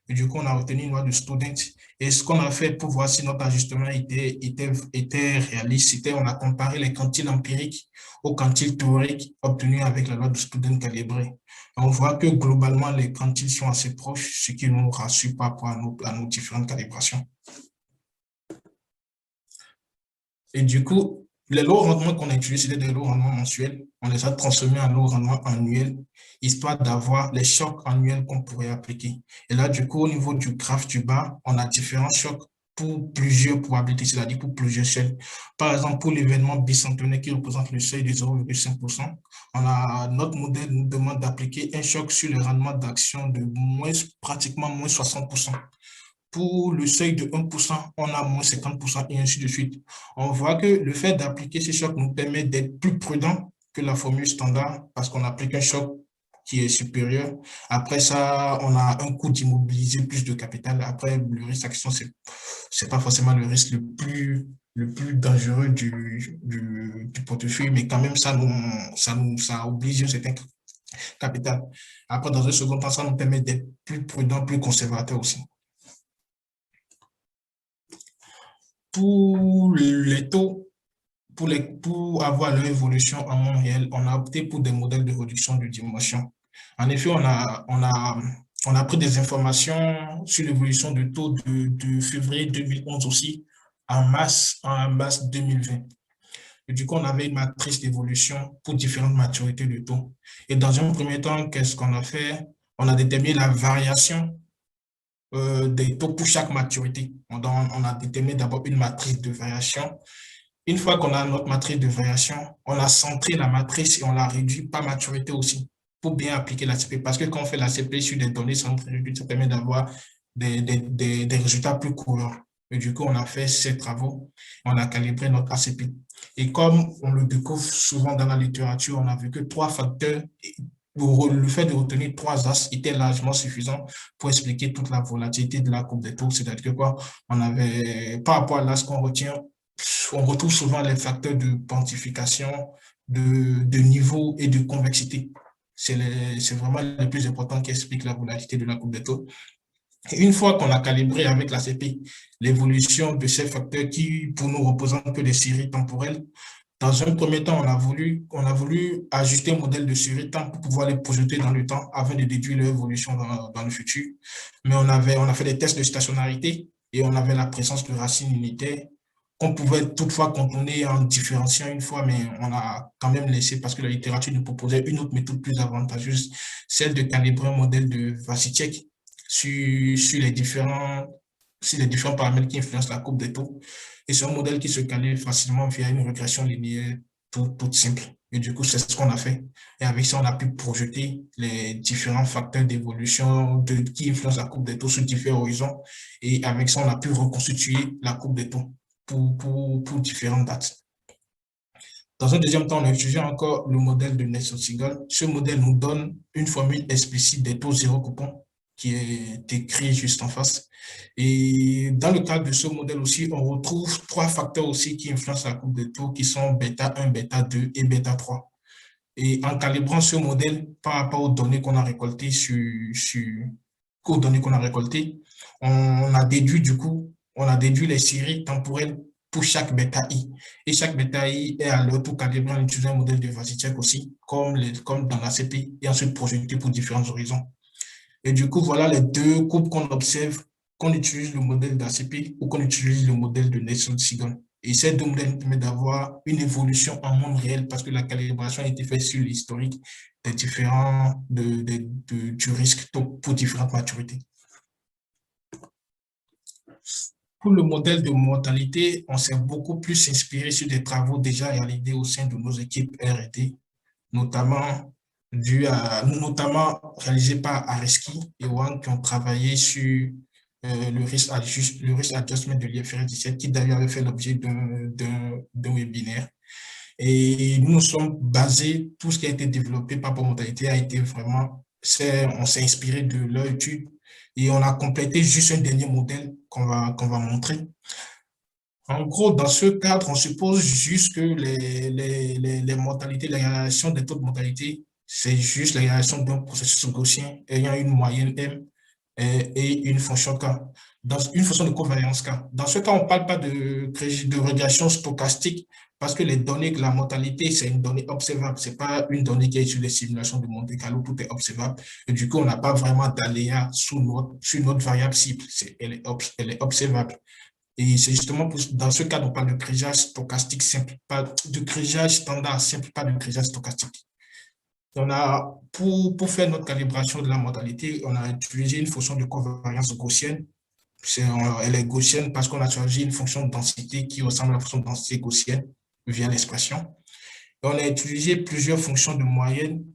Et du coup, on a obtenu une loi de Student. Et ce qu'on a fait pour voir si notre ajustement était réaliste, c'était on a comparé les quantiles empiriques aux quantiles théoriques obtenus avec la loi de Student calibrée. On voit que globalement, les quantiles sont assez proches, ce qui nous rassure par rapport à nos différentes calibrations. Et du coup, les lots rendements qu'on a utilisés, c'était des lots rendements mensuels. On les a transformés en lots rendements annuels, histoire d'avoir les chocs annuels qu'on pourrait appliquer. Et là, du coup, au niveau du graphe du bas, on a différents chocs pour plusieurs probabilités, c'est-à-dire pour plusieurs chaînes. Par exemple, pour l'événement bicentenaire qui représente le seuil de 0,5%, notre modèle nous demande d'appliquer un choc sur le rendement d'action de pratiquement moins 60%. Pour le seuil de 1%, on a moins 50% et ainsi de suite. On voit que le fait d'appliquer ces chocs nous permet d'être plus prudent que la formule standard parce qu'on applique un choc qui est supérieur. Après ça, on a un coût d'immobiliser plus de capital. Après, le risque action, c'est pas forcément le risque le plus dangereux du portefeuille, mais quand même, ça oblige un certain capital. Après, dans un second temps, ça nous permet d'être plus prudent, plus conservateur aussi. Pour les taux, pour avoir leur évolution en monde réel, on a opté pour des modèles de réduction de dimension. En effet, on a pris des informations sur l'évolution de taux de février 2011 aussi en mars 2020. Et du coup, on avait une matrice d'évolution pour différentes maturités de taux. Et dans un premier temps, qu'est-ce qu'on a fait? On a déterminé la variation des taux pour chaque maturité. On a déterminé d'abord une matrice de variation. Une fois qu'on a notre matrice de variation, on a centré la matrice et on l'a réduit par maturité aussi pour bien appliquer la CP. Parce que quand on fait la CP sur des données centrées réduites, ça permet d'avoir des résultats plus courants. Et du coup, on a fait ces travaux, on a calibré notre ACP. Et comme on le découvre souvent dans la littérature, on a vu que 3 facteurs le fait de retenir 3 axes était largement suffisant pour expliquer toute la volatilité de la courbe des taux. C'est-à-dire que quoi, on avait, par rapport à l'axe qu'on retient, on retrouve souvent les facteurs de quantification, de niveau et de convexité. C'est vraiment le plus important qui explique la volatilité de la courbe des taux. Et une fois qu'on a calibré avec la CP l'évolution de ces facteurs qui, pour nous, représentent que des séries temporelles, dans un premier temps, on a voulu ajuster un modèle de série temps pour pouvoir les projeter dans le temps afin de déduire leur évolution dans le futur. Mais on a fait des tests de stationnarité et on avait la présence de racines unitaires qu'on pouvait toutefois contourner en différenciant une fois, mais on a quand même laissé parce que la littérature nous proposait une autre méthode plus avantageuse, celle de calibrer un modèle de Vasicek sur les différents paramètres qui influencent la courbe des taux. Et c'est un modèle qui se calibre facilement via une régression linéaire toute simple. Et du coup, c'est ce qu'on a fait. Et avec ça, on a pu projeter les différents facteurs d'évolution qui influencent la courbe des taux sur différents horizons. Et avec ça, on a pu reconstituer la courbe des taux pour différentes dates. Dans un deuxième temps, on a utilisé encore le modèle de Nelson-Segal. Ce modèle nous donne une formule explicite des taux zéro coupon qui est écrit juste en face. Et dans le cadre de ce modèle aussi, on retrouve 3 facteurs aussi qui influencent la courbe des taux qui sont bêta 1, bêta 2 et bêta 3. Et en calibrant ce modèle par rapport aux données qu'on a récoltées on a déduit du coup, on a déduit les séries temporelles pour chaque bêta I. Et chaque bêta I est à leur tour calibré en utilisant un modèle de Vasicek aussi, comme dans la CP, et ensuite projeté pour différents horizons. Et du coup, voilà les 2 courbes qu'on observe, qu'on utilise le modèle d'ACP ou qu'on utilise le modèle de Nelson-Segal. Et ces 2 modèles permettent d'avoir une évolution en monde réel parce que la calibration a été faite sur l'historique des différents du risque pour différentes maturités. Pour le modèle de mortalité, on s'est beaucoup plus inspiré sur des travaux déjà réalisés au sein de nos équipes R&D, notamment réalisés par Areski et Wang qui ont travaillé sur le risk adjustment de l'IFRS 17 qui d'ailleurs avait fait l'objet d'un webinaire. Et nous nous sommes basés, tout ce qui a été développé par mortalité a été vraiment, on s'est inspiré de leur étude et on a complété juste un dernier modèle qu'on va montrer. En gros, dans ce cadre, on suppose juste que les mortalités, la relation des taux de mortalité, c'est juste la relation d'un processus gaussien ayant une moyenne M et une fonction K, une fonction de covariance K. Dans ce cas, on ne parle pas de régression stochastique parce que les données, la mortalité, c'est une donnée observable. Ce n'est pas une donnée qui est sur les simulations de Monte Carlo, tout est observable. Et du coup, on n'a pas vraiment d'aléa sur notre variable cible. Elle est observable. Et c'est justement dans ce cas, on parle de grillage stochastique simple, pas de grillage standard simple, pas de grillage stochastique. Pour faire notre calibration de la mortalité, on a utilisé une fonction de covariance gaussienne. Elle est gaussienne parce qu'on a choisi une fonction de densité qui ressemble à la fonction de densité gaussienne via l'expression. On a utilisé plusieurs fonctions de moyenne.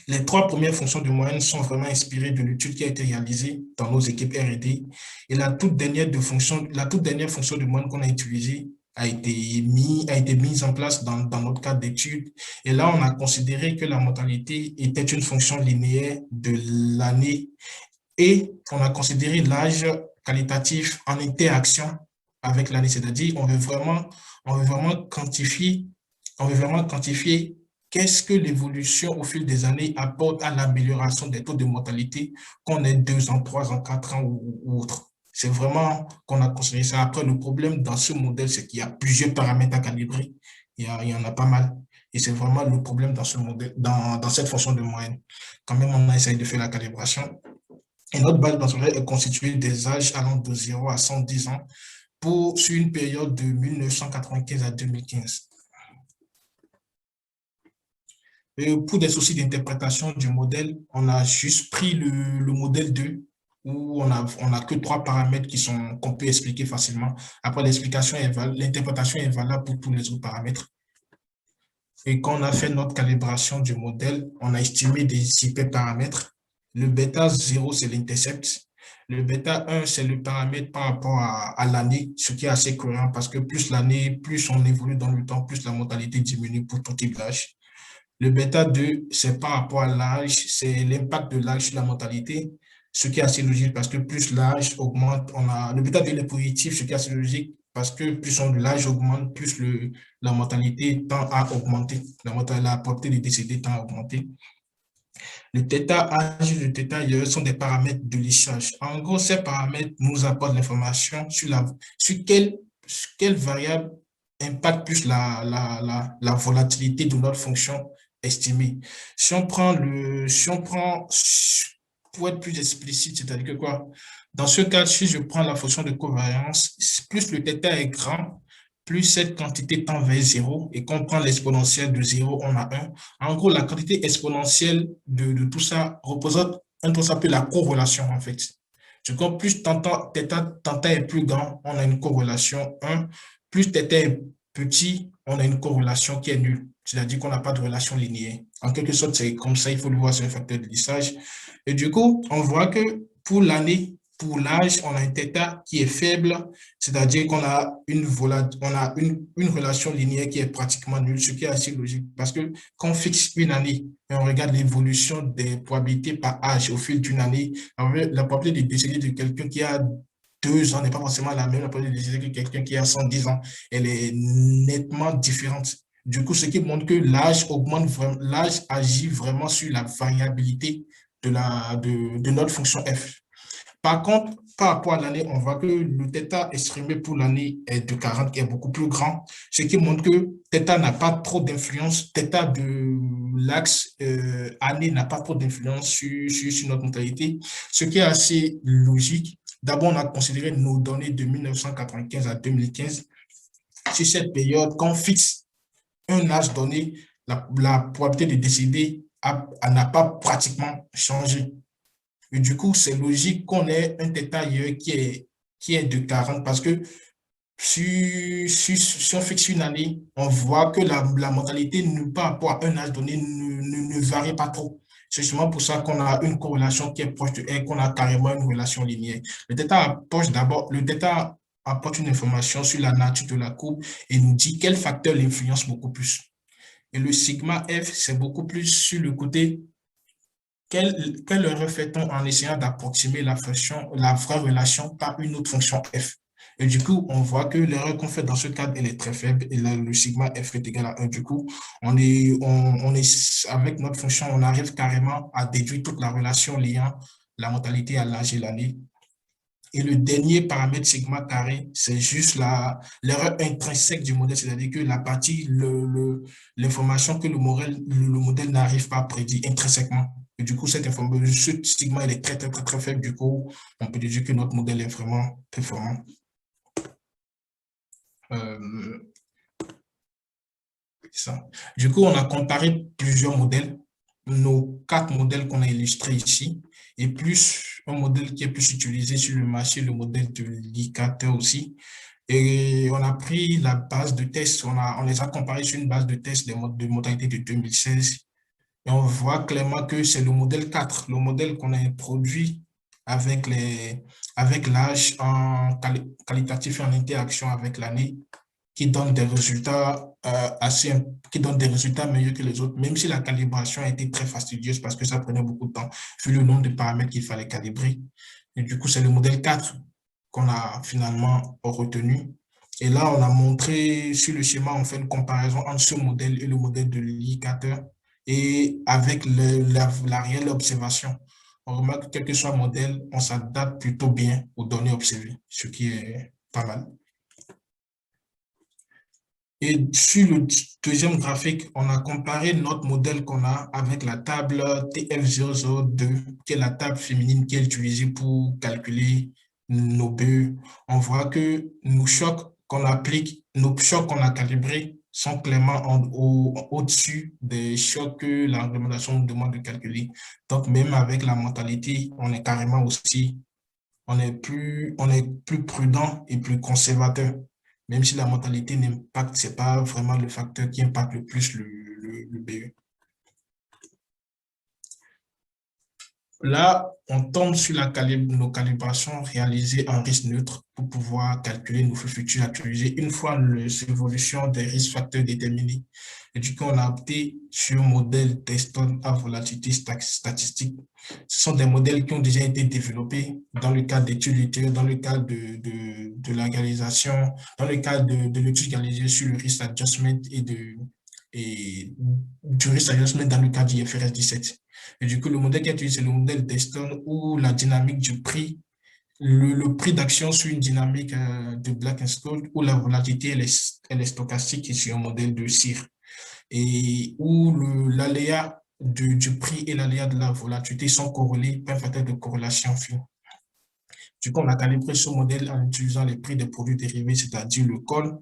Les 3 premières fonctions de moyenne sont vraiment inspirées de l'étude qui a été réalisée dans nos équipes R&D. Et la toute dernière fonction de moyenne qu'on a utilisée a été mise en place dans notre cadre d'étude. Et là, on a considéré que la mortalité était une fonction linéaire de l'année et on a considéré l'âge qualitatif en interaction avec l'année. C'est-à-dire, on veut vraiment quantifier qu'est-ce que l'évolution au fil des années apporte à l'amélioration des taux de mortalité, qu'on ait 2 ans, 3 ans, 4 ans ou autre. C'est vraiment qu'on a considéré ça. Après, le problème dans ce modèle, c'est qu'il y a plusieurs paramètres à calibrer. Il y en a pas mal. Et c'est vraiment le problème dans ce modèle, dans cette fonction de moyenne. Quand même, on a essayé de faire la calibration. Et notre base basolaire est constituée des âges allant de 0 à 110 ans sur une période de 1995 à 2015. Et pour des soucis d'interprétation du modèle, on a juste pris le modèle 2 où on a que 3 paramètres qu'on peut expliquer facilement. Après, l'interprétation est valable pour tous les autres paramètres. Et quand on a fait notre calibration du modèle, on a estimé des hyperparamètres. Le bêta 0, c'est l'intercept. Le bêta 1, c'est le paramètre par rapport à l'année, ce qui est assez cohérent parce que plus l'année, plus on évolue dans le temps, plus la mortalité diminue pour tout type d'âge. Le bêta 2, c'est par rapport à l'âge, c'est l'impact de l'âge sur la mortalité, ce qui est assez logique parce que plus l'âge augmente, le bêta 2 est positif, ce qui est assez logique parce que plus l'âge augmente, plus la mortalité tend à augmenter, la probabilité de décéder tend à augmenter. Le θ-âge et le θ-IE sont des paramètres de lissage. En gros, ces paramètres nous apportent l'information sur quelle variable impacte plus la volatilité de notre fonction estimée. Si on prend, pour être plus explicite, c'est-à-dire que quoi? Dans ce cas, si je prends la fonction de covariance, plus le θ est grand, plus cette quantité tend vers 0, et qu'on prend l'exponentielle de 0, on a 1. En gros, la quantité exponentielle de tout ça représente un truc s'appelle la corrélation, en fait. Du coup, plus θ est plus grand, on a une corrélation 1. Plus θ est petit, on a une corrélation qui est nulle. C'est-à-dire qu'on n'a pas de relation linéaire. En quelque sorte, c'est comme ça, il faut le voir sur un facteur de lissage. Et du coup, on voit que pour l'année, pour l'âge, on a un θ qui est faible, c'est-à-dire qu'on a une relation linéaire qui est pratiquement nulle, ce qui est assez logique parce que quand on fixe une année et on regarde l'évolution des probabilités par âge au fil d'une année, la probabilité de décéder de quelqu'un qui a 2 ans n'est pas forcément la même, la probabilité de décéder que quelqu'un qui a 110 ans, elle est nettement différente. Du coup, ce qui montre que l'âge agit vraiment sur la variabilité de notre fonction f. Par contre, par rapport à l'année, on voit que le θ exprimé pour l'année est de 40, qui est beaucoup plus grand, ce qui montre que θ n'a pas trop d'influence, θ de l'axe année n'a pas trop d'influence sur notre mortalité, ce qui est assez logique. D'abord, on a considéré nos données de 1995 à 2015. Sur cette période, quand on fixe un âge donné, la probabilité de décéder n'a pas pratiquement changé. Et du coup, c'est logique qu'on ait un θ qui est de 40 parce que si on fixe une année, on voit que la mortalité par rapport à un âge donné ne varie pas trop. C'est justement pour ça qu'on a une corrélation qui est proche de R, qu'on a carrément une relation linéaire. Le θ apporte une information sur la nature de la courbe et nous dit quel facteur l'influence beaucoup plus. Et le sigma F, c'est beaucoup plus sur le côté quelle erreur fait-on en essayant d'approximer la vraie relation par une autre fonction f? Et du coup, on voit que l'erreur qu'on fait dans ce cadre, elle est très faible et le sigma f est égal à 1. Du coup, avec notre fonction, on arrive carrément à déduire toute la relation liant la mortalité à l'âge et l'année. Et le dernier paramètre sigma carré, c'est juste l'erreur intrinsèque du modèle, c'est-à-dire que la partie, l'information que le modèle n'arrive pas à prédire intrinsèquement. Et du coup, ce sigma, il est très, très, très, très faible. Du coup, on peut dire que notre modèle est vraiment performant. Ça. Du coup, on a comparé plusieurs modèles, nos 4 modèles qu'on a illustrés ici, et plus un modèle qui est plus utilisé sur le marché, le modèle de l'indicateur aussi. Et on a pris la base de test, on les a comparés sur une base de test de modalité de 2016. Et on voit clairement que c'est le modèle 4, le modèle qu'on a introduit avec l'âge qualitatif et en interaction avec l'année, qui donne des résultats meilleurs que les autres, même si la calibration a été très fastidieuse parce que ça prenait beaucoup de temps, vu le nombre de paramètres qu'il fallait calibrer. Et du coup, c'est le modèle 4 qu'on a finalement retenu. Et là, on a montré sur le schéma, on fait une comparaison entre ce modèle et le modèle de l'indicateur et avec la réelle observation. On remarque que quel que soit le modèle, on s'adapte plutôt bien aux données observées, ce qui est pas mal. Et sur le deuxième graphique, on a comparé notre modèle qu'on a avec la table TF002, qui est la table féminine qui est utilisée pour calculer nos BE. On voit que nos chocs qu'on applique, nos chocs qu'on a calibrés sont clairement au-dessus des chocs que la réglementation nous demande de calculer. Donc, même avec la mortalité, on est carrément aussi, on est plus prudent et plus conservateur. Même si la mortalité n'impacte, ce n'est pas vraiment le facteur qui impacte le plus le BE. Là, on tombe sur nos calibrations réalisées en risque neutre pour pouvoir calculer nos flux futurs actualisés une fois l'évolution des risques facteurs déterminés. Et du coup, on a opté sur un modèle Teston à volatilité statistique. Ce sont des modèles qui ont déjà été développés dans le cadre d'études littéraires, dans le cadre de la réalisation, dans le cadre de l'étude réalisée sur le risk adjustment et du risk adjustment dans le cadre du IFRS 17. Et du coup, le modèle qui est utilisé, c'est le modèle d'Eston où la dynamique du prix, le prix d'action sur une dynamique de Black-Scholes où la volatilité elle est stochastique et sur un modèle de CIR. Et où l'aléa du prix et l'aléa de la volatilité sont corrélés par un facteur de corrélation fine. Du coup, on a calibré ce modèle en utilisant les prix des produits dérivés, c'est-à-dire le col.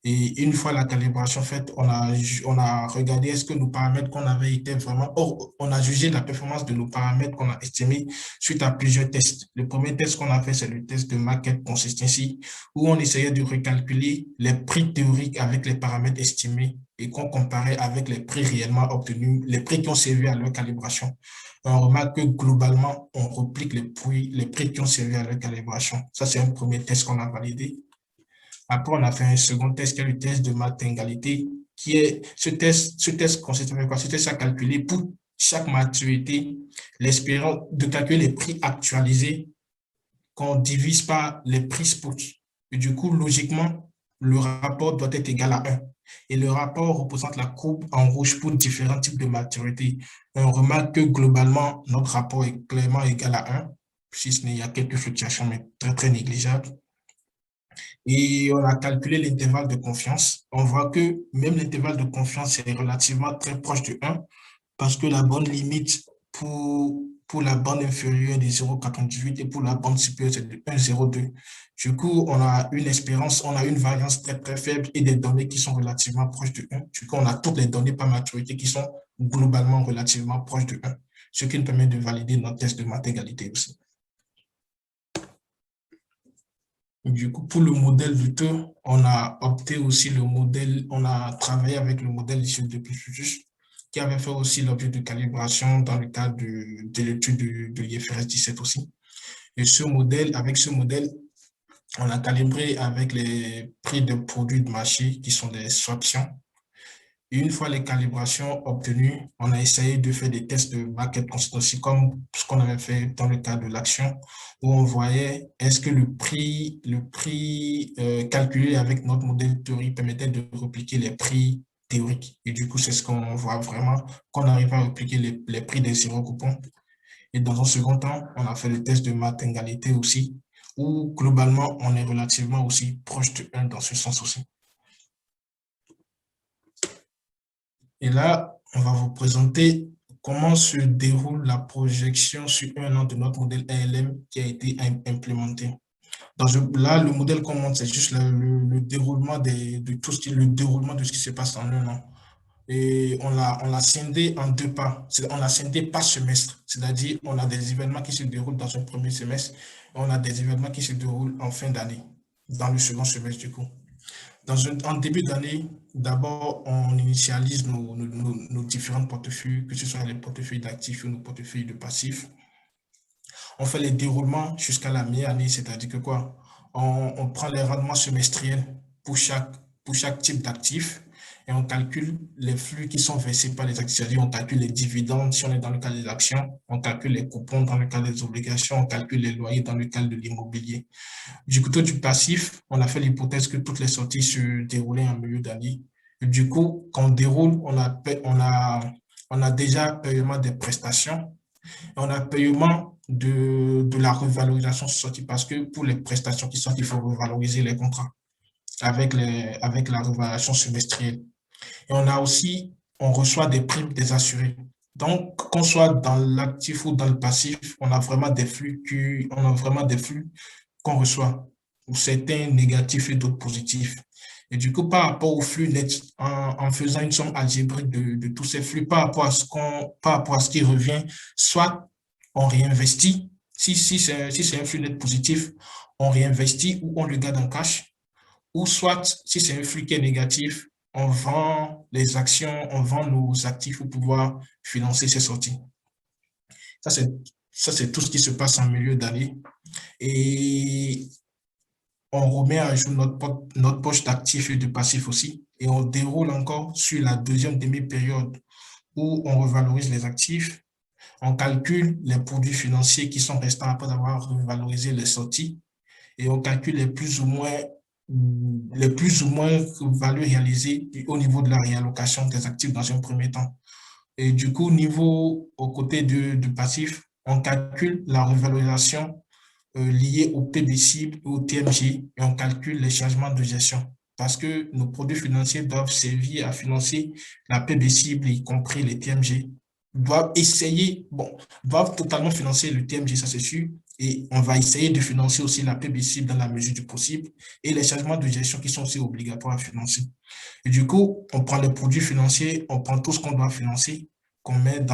Et une fois la calibration faite, on a regardé est-ce que nos paramètres qu'on avait été vraiment... on a jugé la performance de nos paramètres qu'on a estimés suite à plusieurs tests. Le premier test qu'on a fait, c'est le test de Market Consistency, où on essayait de recalculer les prix théoriques avec les paramètres estimés et qu'on comparait avec les prix réellement obtenus, les prix qui ont servi à leur calibration. On remarque que globalement, on replique les prix qui ont servi à leur calibration. Ça, c'est un premier test qu'on a validé. Après, on a fait un second test qui est le test de mathégalité, qui est ce test consiste en quoi? Ce test à calculer pour chaque maturité l'espérance de calculer les prix actualisés qu'on divise par les prix spot. Et du coup, logiquement, le rapport doit être égal à 1. Et le rapport représente la courbe en rouge pour différents types de maturité. On remarque que globalement, notre rapport est clairement égal à 1, si ce n'est, il y a quelques fluctuations, mais très, très négligeables. Et on a calculé l'intervalle de confiance. On voit que même l'intervalle de confiance est relativement très proche de 1 parce que la bande limite pour la bande inférieure est de 0,98 et pour la bande supérieure, c'est de 1,02. Du coup, on a une espérance, on a une variance très, très faible et des données qui sont relativement proches de 1. Du coup, on a toutes les données par maturité qui sont globalement relativement proches de 1, ce qui nous permet de valider notre test de mathégalité aussi. Du coup, pour le modèle du taux, on a opté aussi le modèle, on a travaillé avec le modèle issu de Plusus, qui avait fait aussi l'objet de calibration dans le cadre de l'étude de l'IFRS 17 aussi. Et avec ce modèle, on a calibré avec les prix de produits de marché qui sont des swaptions. Et une fois les calibrations obtenues, on a essayé de faire des tests de market consistency comme ce qu'on avait fait dans le cas de l'action, où on voyait est-ce que le prix calculé avec notre modèle théorique permettait de repliquer les prix théoriques. Et du coup, c'est ce qu'on voit vraiment, qu'on arrive à repliquer les prix des zéro coupons. Et dans un second temps, on a fait le test de mathégalité aussi, où globalement, on est relativement aussi proche de 1 dans ce sens aussi. Et là, on va vous présenter comment se déroule la projection sur un an de notre modèle ALM qui a été implémenté. Là, le modèle qu'on montre, c'est juste le déroulement le déroulement de ce qui se passe en un an. Et on l'a scindé en deux pas. On l'a scindé par semestre. C'est-à-dire, on a des événements qui se déroulent dans un premier semestre et on a des événements qui se déroulent en fin d'année, dans le second semestre du coup. En début d'année, d'abord, on initialise nos différents portefeuilles, que ce soit les portefeuilles d'actifs ou nos portefeuilles de passifs. On fait les déroulements jusqu'à la mi-année, c'est-à-dire que quoi? On prend les rendements semestriels pour chaque type d'actif et on calcule les flux qui sont versés par les actifs, c'est-à-dire on calcule les dividendes si on est dans le cas des actions, on calcule les coupons dans le cas des obligations, on calcule les loyers dans le cas de l'immobilier. Du côté du passif, on a fait l'hypothèse que toutes les sorties se déroulaient en milieu d'année. Du coup, quand on déroule, on a déjà paiement des prestations, on a paiement de la revalorisation sortie parce que pour les prestations qui sortent, il faut revaloriser les contrats avec la revalorisation semestrielle. Et on reçoit des primes des assurés. Donc, qu'on soit dans l'actif ou dans le passif, on a vraiment des flux qu'on reçoit, certains négatifs et d'autres positifs. Et du coup, par rapport au flux net, en faisant une somme algébrique de tous ces flux, par rapport à ce qui revient, soit on réinvestit, si c'est un flux net positif, on réinvestit ou on le garde en cash, ou soit, si c'est un flux qui est négatif, on vend les actions, on vend nos actifs pour pouvoir financer ces sorties. Ça, c'est Ça, c'est tout ce qui se passe en milieu d'année. Et on remet à jour notre poche d'actifs et de passifs aussi. Et on déroule encore sur la deuxième demi-période où on revalorise les actifs. On calcule les produits financiers qui sont restants après avoir revalorisé les sorties. Et on calcule les plus ou moins values réalisées au niveau de la réallocation des actifs dans un premier temps. Et du coup, aux côtés du passif, on calcule la revalorisation liée au PB cible et au TMG et on calcule les changements de gestion parce que nos produits financiers doivent servir à financer la PB cible, y compris les TMG, doivent totalement financer le TMG, ça c'est sûr, et on va essayer de financer aussi la PB cible dans la mesure du possible et les changements de gestion qui sont aussi obligatoires à financer. Et du coup, on prend les produits financiers, on prend tout ce qu'on doit financer, qu'on met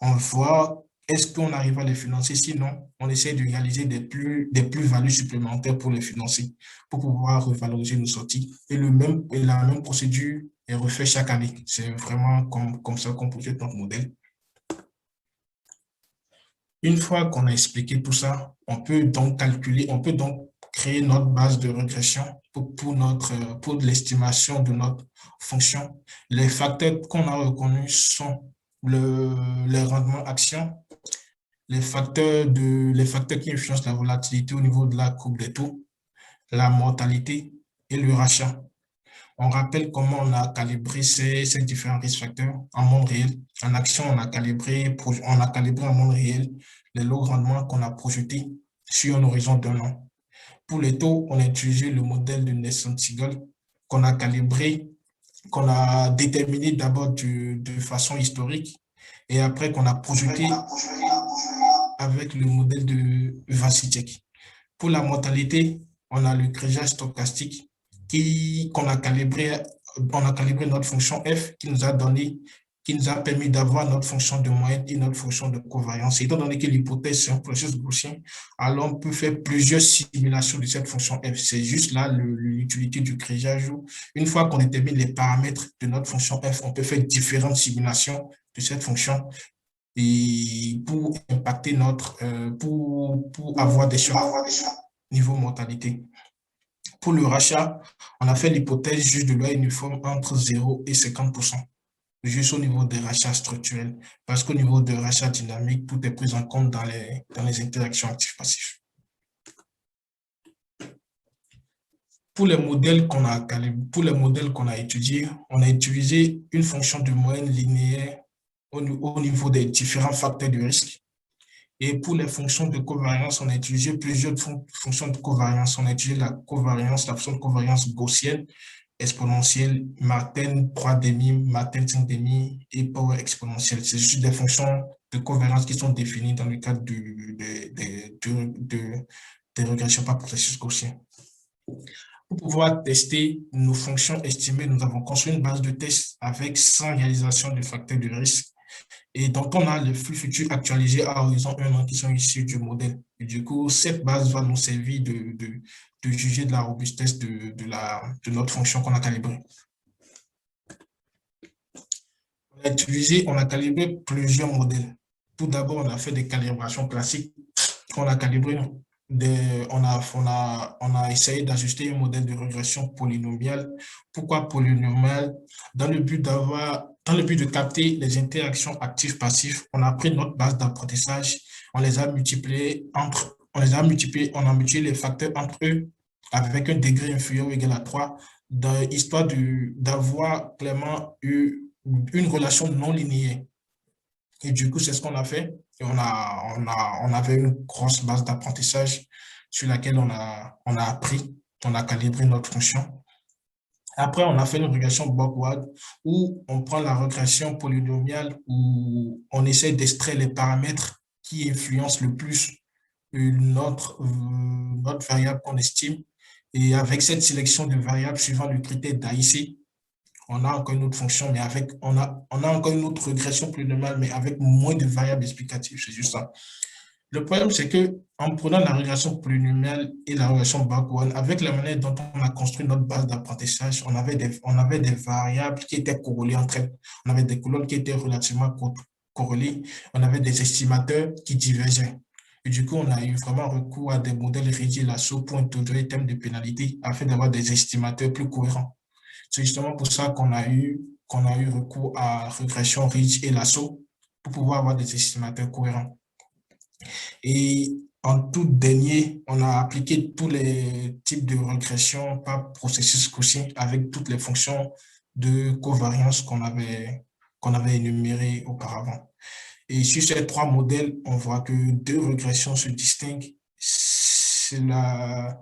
on voit est-ce qu'on arrive à les financer, sinon on essaie de réaliser des plus-values supplémentaires pour les financer, pour pouvoir revaloriser nos sorties. Et la même procédure est refaite chaque année. C'est vraiment comme ça qu'on projette notre modèle. Une fois qu'on a expliqué tout ça, on peut donc créer notre base de régression pour l'estimation de notre fonction. Les facteurs qu'on a reconnus sont les rendements actions, les facteurs qui influencent la volatilité au niveau de la courbe des taux, la mortalité et le rachat. On rappelle comment on a calibré ces différents risques facteurs en monde réel. En action, on a calibré en monde réel les lots rendements qu'on a projetés sur un horizon d'un an. Pour les taux, on a utilisé le modèle de Nason-Segal qu'on a calibré, qu'on a déterminé d'abord de façon historique et après qu'on a projeté avec le modèle de Vassitech. Pour la mortalité, on a le crégeage stochastique qu'on a calibré, notre fonction F qui nous a permis d'avoir notre fonction de moyenne et notre fonction de covariance. Étant donné que l'hypothèse, c'est un processus gaussien, alors on peut faire plusieurs simulations de cette fonction F. C'est juste là l'utilité du crégeage. Une fois qu'on détermine les paramètres de notre fonction F, on peut faire différentes simulations de cette fonction et pour impacter pour avoir des choix niveau mortalité. Pour le rachat, on a fait l'hypothèse juste de loi uniforme entre 0 et 50%, juste au niveau des rachats structurels, parce qu'au niveau des rachats dynamiques, tout est pris en compte dans les interactions actifs-passifs. Pour les modèles qu'on a étudiés, on a utilisé une fonction de moyenne linéaire au niveau des différents facteurs de risque. Et pour les fonctions de covariance, on a utilisé plusieurs fonctions de covariance. On a utilisé la fonction de covariance gaussienne, exponentielle, Martin 3,5, Martin 5,5 et power exponentielle. C'est juste des fonctions de covariance qui sont définies dans le cadre des régressions par processus gaussien. Pour pouvoir tester nos fonctions estimées, nous avons construit une base de test avec 100 réalisations de facteurs de risque et dont on a le flux futur actualisé à horizon 1 an qui sont issus du modèle. Et du coup, cette base va nous servir de juger de la robustesse de notre fonction qu'on a calibrée. On a calibré plusieurs modèles. Tout d'abord, on a fait des calibrations classiques. On a calibré on a essayé d'ajuster un modèle de régression polynomiale. Pourquoi polynomiale? Dans le but de capter les interactions actifs-passifs, on a pris notre base d'apprentissage, on a multiplié les facteurs entre eux avec un degré inférieur ou égal à 3, histoire d'avoir clairement une relation non linéaire. Et du coup, c'est ce qu'on a fait. Et on avait une grosse base d'apprentissage sur laquelle on a appris, on a calibré notre fonction. Après, on a fait une régression backward où on prend la régression polynomiale où on essaie d'extraire les paramètres qui influencent le plus notre variable qu'on estime. Et avec cette sélection de variables suivant le critère d'AIC, on a encore une autre fonction, mais on a encore une autre régression polynomiale, mais avec moins de variables explicatives, c'est juste ça. Le problème, c'est que en prenant la régression polynomiale et la régression backward, avec la manière dont on a construit notre base d'apprentissage, on avait des variables qui étaient corrélées entre elles. On avait des colonnes qui étaient relativement courtes. corrélés, on avait des estimateurs qui divergeaient. Et du coup, on a eu vraiment recours à des modèles Ridge et Lasso pour introduire les thèmes de pénalité afin d'avoir des estimateurs plus cohérents. C'est justement pour ça qu'on a eu recours à régression Ridge et Lasso pour pouvoir avoir des estimateurs cohérents. Et en tout dernier, on a appliqué tous les types de régression par processus gaussien avec toutes les fonctions de covariance qu'on avait énumérées auparavant. Et sur ces trois modèles, on voit que deux régressions se distinguent. C'est la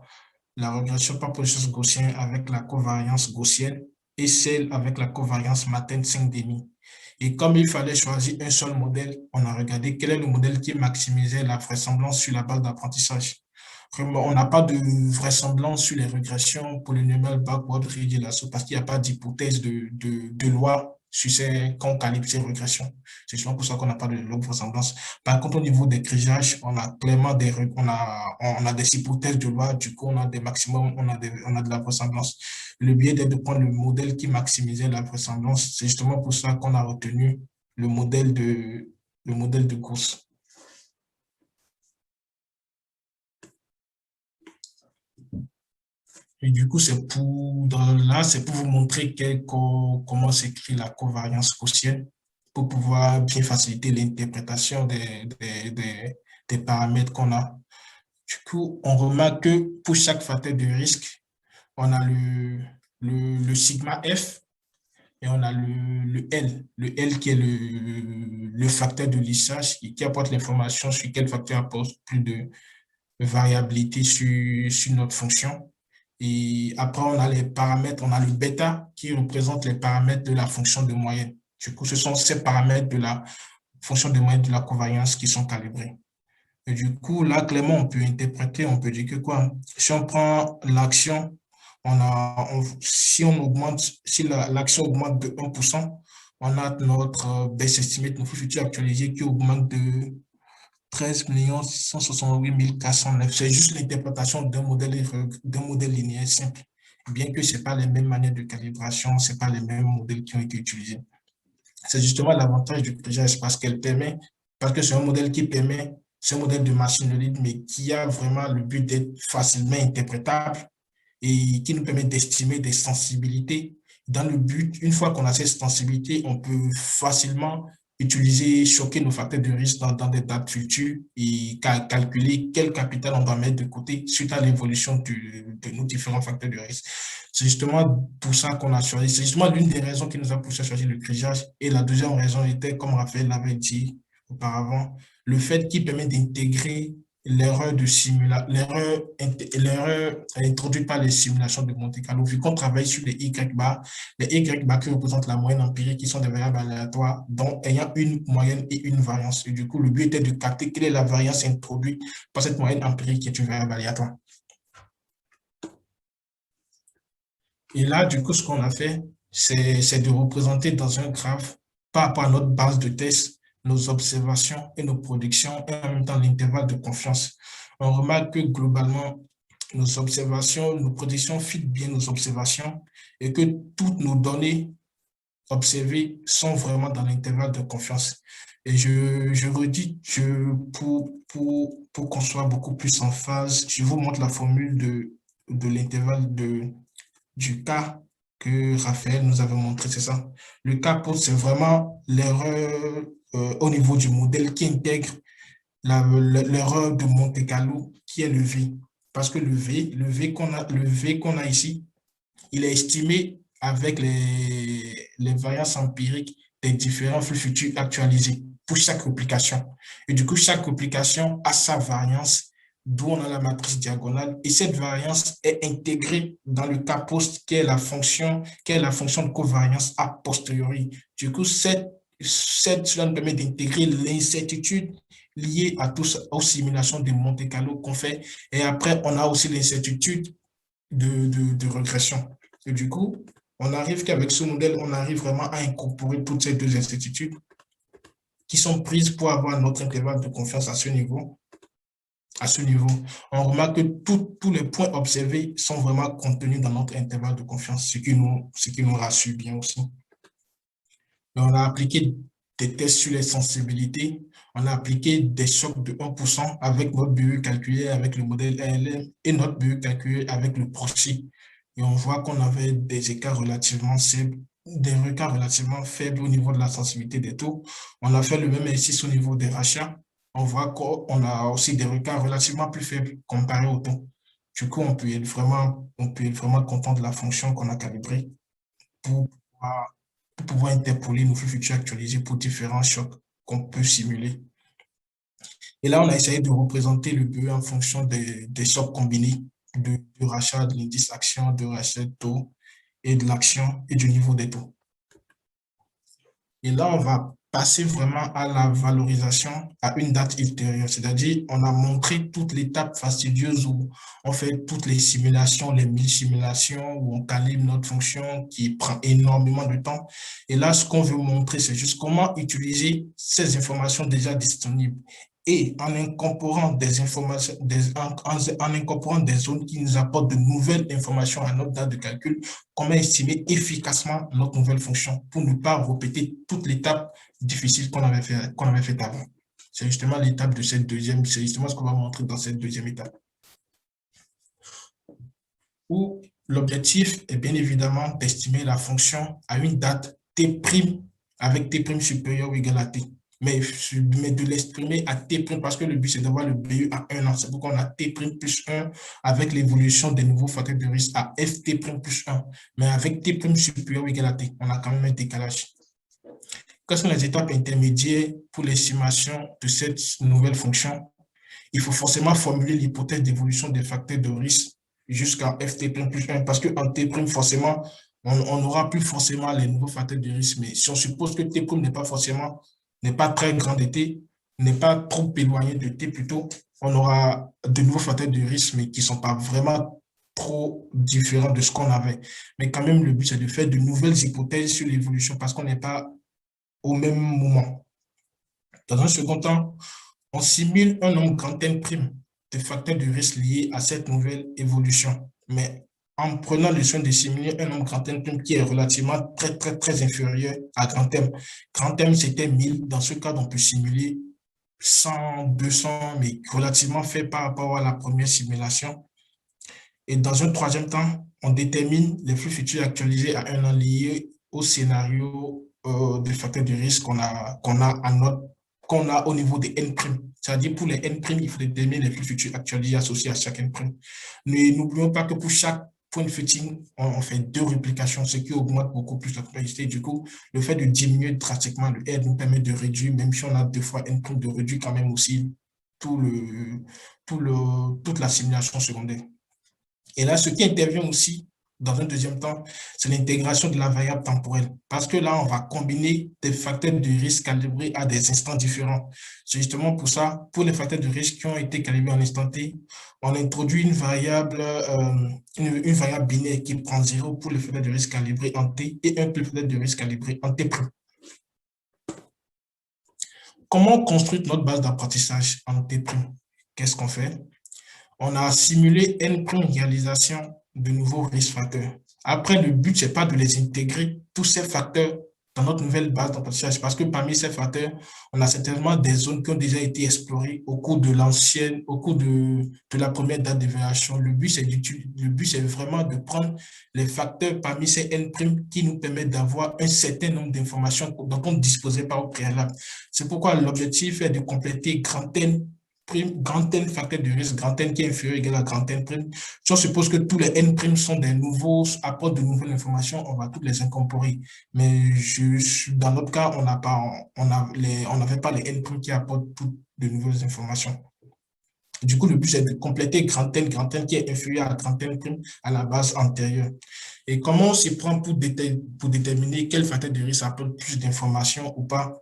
régression par processus gaussien avec la covariance gaussienne et celle avec la covariance Maten 5,5. Et comme il fallait choisir un seul modèle, on a regardé quel est le modèle qui maximisait la vraisemblance sur la base d'apprentissage. On n'a pas de vraisemblance sur les régressions polynomiales backward Ridge et Lasso parce qu'il n'y a pas d'hypothèse de loi sur quand on calibre ces régressions. C'est souvent pour ça qu'on n'a pas de log vraisemblance. Par contre, au niveau des crisages, on a clairement on a des hypothèses de loi, du coup, on a des maximums, on a de la vraisemblance. Le biais est de prendre le modèle qui maximisait la vraisemblance. C'est justement pour ça qu'on a retenu le modèle de Gauss. Et du coup, c'est pour vous montrer comment s'écrit la covariance gaussienne pour pouvoir bien faciliter l'interprétation des paramètres qu'on a. Du coup, on remarque que pour chaque facteur de risque, on a le sigma F et on a le L. Le L qui est le facteur de lissage qui apporte l'information sur quel facteur apporte plus de variabilité sur notre fonction. Et après, on a les paramètres, on a le bêta qui représente les paramètres de la fonction de moyenne. Du coup, ce sont ces paramètres de la fonction de moyenne de la covariance qui sont calibrés. Et du coup, là, clairement, on peut interpréter, on peut dire que quoi? Si on prend l'action, si l'action augmente de 1%, on a notre base estimate, notre futur actualisé qui augmente de 13 668 409. C'est juste l'interprétation d'un modèle linéaire simple. Bien que ce n'est pas les mêmes manières de calibration, ce n'est pas les mêmes modèles qui ont été utilisés. C'est justement l'avantage du QGIS parce que c'est un modèle qui permet, c'est un modèle de machine learning, mais qui a vraiment le but d'être facilement interprétable et qui nous permet d'estimer des sensibilités. Dans le but, une fois qu'on a cette sensibilité, on peut facilement choquer nos facteurs de risque dans des dates futures et calculer quel capital on doit mettre de côté suite à l'évolution de nos différents facteurs de risque. C'est justement pour ça qu'on a choisi, c'est justement l'une des raisons qui nous a poussé à choisir le triage. Et la deuxième raison était, comme Raphaël l'avait dit auparavant, le fait qu'il permet d'intégrer l'erreur introduite par les simulations de Monte-Carlo, vu qu'on travaille sur les Y-bar qui représentent la moyenne empirique, qui sont des variables aléatoires, dont ayant une moyenne et une variance. Et du coup, le but était de capter quelle est la variance introduite par cette moyenne empirique qui est une variable aléatoire. Et là, du coup, ce qu'on a fait, c'est de représenter dans un graphe, par rapport à notre base de test, nos observations et nos predictions, et en même temps l'intervalle de confiance. On remarque que globalement, nos observations, nos prédictions fit bien nos observations et que toutes nos données observées sont vraiment dans l'intervalle de confiance. Et je redis que pour qu'on soit beaucoup plus en phase, je vous montre la formule de l'intervalle du cas que Raphaël nous avait montré, c'est ça. Le cas c'est vraiment l'erreur au niveau du modèle qui intègre l'erreur de Monte-Carlo qui est le V. Parce que le V qu'on a ici, il est estimé avec les variances empiriques des différents flux futurs actualisés pour chaque réplication. Et du coup, chaque réplication a sa variance, d'où on a la matrice diagonale. Et cette variance est intégrée dans le cas post, qui est la fonction de covariance a posteriori. Du coup, cela nous permet d'intégrer l'incertitude liée aux simulations de Monte-Carlo qu'on fait. Et après, on a aussi l'incertitude de régression. Et du coup, on arrive qu'avec ce modèle, on arrive vraiment à incorporer toutes ces deux incertitudes qui sont prises pour avoir notre intervalle de confiance à ce niveau. On remarque que tous les points observés sont vraiment contenus dans notre intervalle de confiance, ce qui nous rassure bien aussi. Et on a appliqué des tests sur les sensibilités. On a appliqué des chocs de 1% avec notre BE calculé avec le modèle ALM et notre BE calculé avec le proxy. Et on voit qu'on avait des écarts relativement faibles au niveau de la sensibilité des taux. On a fait le même exercice au niveau des rachats. On voit qu'on a aussi des écarts relativement plus faibles comparé au taux. Du coup, on peut être vraiment content de la fonction qu'on a calibrée pour pouvoir interpoler nos flux futurs actualisés pour différents chocs qu'on peut simuler. Et là, on a essayé de représenter le BE en fonction des chocs combinés de rachat de l'indice action, de rachat de taux et de l'action et du niveau des taux. Et là, on va passer vraiment à la valorisation à une date ultérieure. C'est-à-dire, on a montré toute l'étape fastidieuse où on fait toutes les simulations, les 1000 simulations, où on calibre notre fonction qui prend énormément de temps. Et là, ce qu'on veut montrer, c'est juste comment utiliser ces informations déjà disponibles. Et en incorporant des informations, en incorporant des zones qui nous apportent de nouvelles informations à notre date de calcul, comment estimer efficacement notre nouvelle fonction pour ne pas répéter toute l'étape difficile qu'on avait fait avant. C'est justement l'étape de cette deuxième, c'est justement ce qu'on va montrer dans cette deuxième étape. Où l'objectif est bien évidemment d'estimer la fonction à une date T' avec T' supérieur ou égal à T. Mais de l'exprimer à T' parce que le but c'est d'avoir le BE à 1 an. C'est pourquoi on a T' plus 1 avec l'évolution des nouveaux facteurs de risque à FT' plus 1. Mais avec T' supérieur ou égal à T, on a quand même un décalage. Quelles sont les étapes intermédiaires pour l'estimation de cette nouvelle fonction? Il faut forcément formuler l'hypothèse d'évolution des facteurs de risque jusqu'à FT' plus 1 parce qu'en T', forcément, on n'aura plus forcément les nouveaux facteurs de risque. Mais si on suppose que T' n'est pas très grand de T, n'est pas trop éloigné de T plutôt, on aura de nouveaux facteurs de risque, mais qui ne sont pas vraiment trop différents de ce qu'on avait. Mais quand même, le but, c'est de faire de nouvelles hypothèses sur l'évolution parce qu'on n'est pas au même moment. Dans un second temps, on simule un nombre grand N' de facteurs de risque liés à cette nouvelle évolution. Mais en prenant le soin de simuler un nombre grand N' qui est relativement très inférieur à grand M. Grand M, c'était 1000. Dans ce cas, on peut simuler 100, 200, mais relativement fait par rapport à la première simulation. Et dans un troisième temps, on détermine les flux futurs actualisés à un an liés au scénario des facteurs de risque qu'on a au niveau des N'. C'est-à-dire pour les N', il faut déterminer les flux futurs actualisés associés à chaque N'. Mais n'oublions pas que pour chaque point de fitting, on fait 2 réplications, ce qui augmente beaucoup plus la complexité. Du coup, le fait de diminuer drastiquement le R nous permet de réduire, même si on a 2 fois N', de réduire quand même aussi toute la simulation secondaire. Et là, ce qui intervient aussi dans un deuxième temps, c'est l'intégration de la variable temporelle. Parce que là, on va combiner des facteurs de risque calibrés à des instants différents. C'est justement pour ça, pour les facteurs de risque qui ont été calibrés en instant T, on introduit une variable binaire qui prend 0 pour les facteurs de risque calibrés en T et 1 pour les facteurs de risque calibrés en T'. Comment construire notre base d'apprentissage en T'? Qu'est-ce qu'on fait? On a simulé N' réalisation de nouveaux risques facteurs. Après, le but, ce n'est pas de les intégrer, tous ces facteurs, dans notre nouvelle base d'apprentissage, parce que parmi ces facteurs, on a certainement des zones qui ont déjà été explorées au cours de la première date d'évaluation. Le but, c'est vraiment de prendre les facteurs parmi ces N' qui nous permettent d'avoir un certain nombre d'informations dont on ne disposait pas au préalable. C'est pourquoi l'objectif est de compléter grand N', grand N facteur de risque, grand N qui est inférieur ou égal à grand N'. Si on suppose que tous les N' sont des nouveaux, apportent de nouvelles informations, on va toutes les incorporer. Mais dans notre cas, on n'avait pas les N' qui apportent toutes de nouvelles informations. Du coup, le but, c'est de compléter grand N qui est inférieur à grand N' à la base antérieure. Et comment on s'y prend pour déterminer quel facteur de risque apporte plus d'informations ou pas?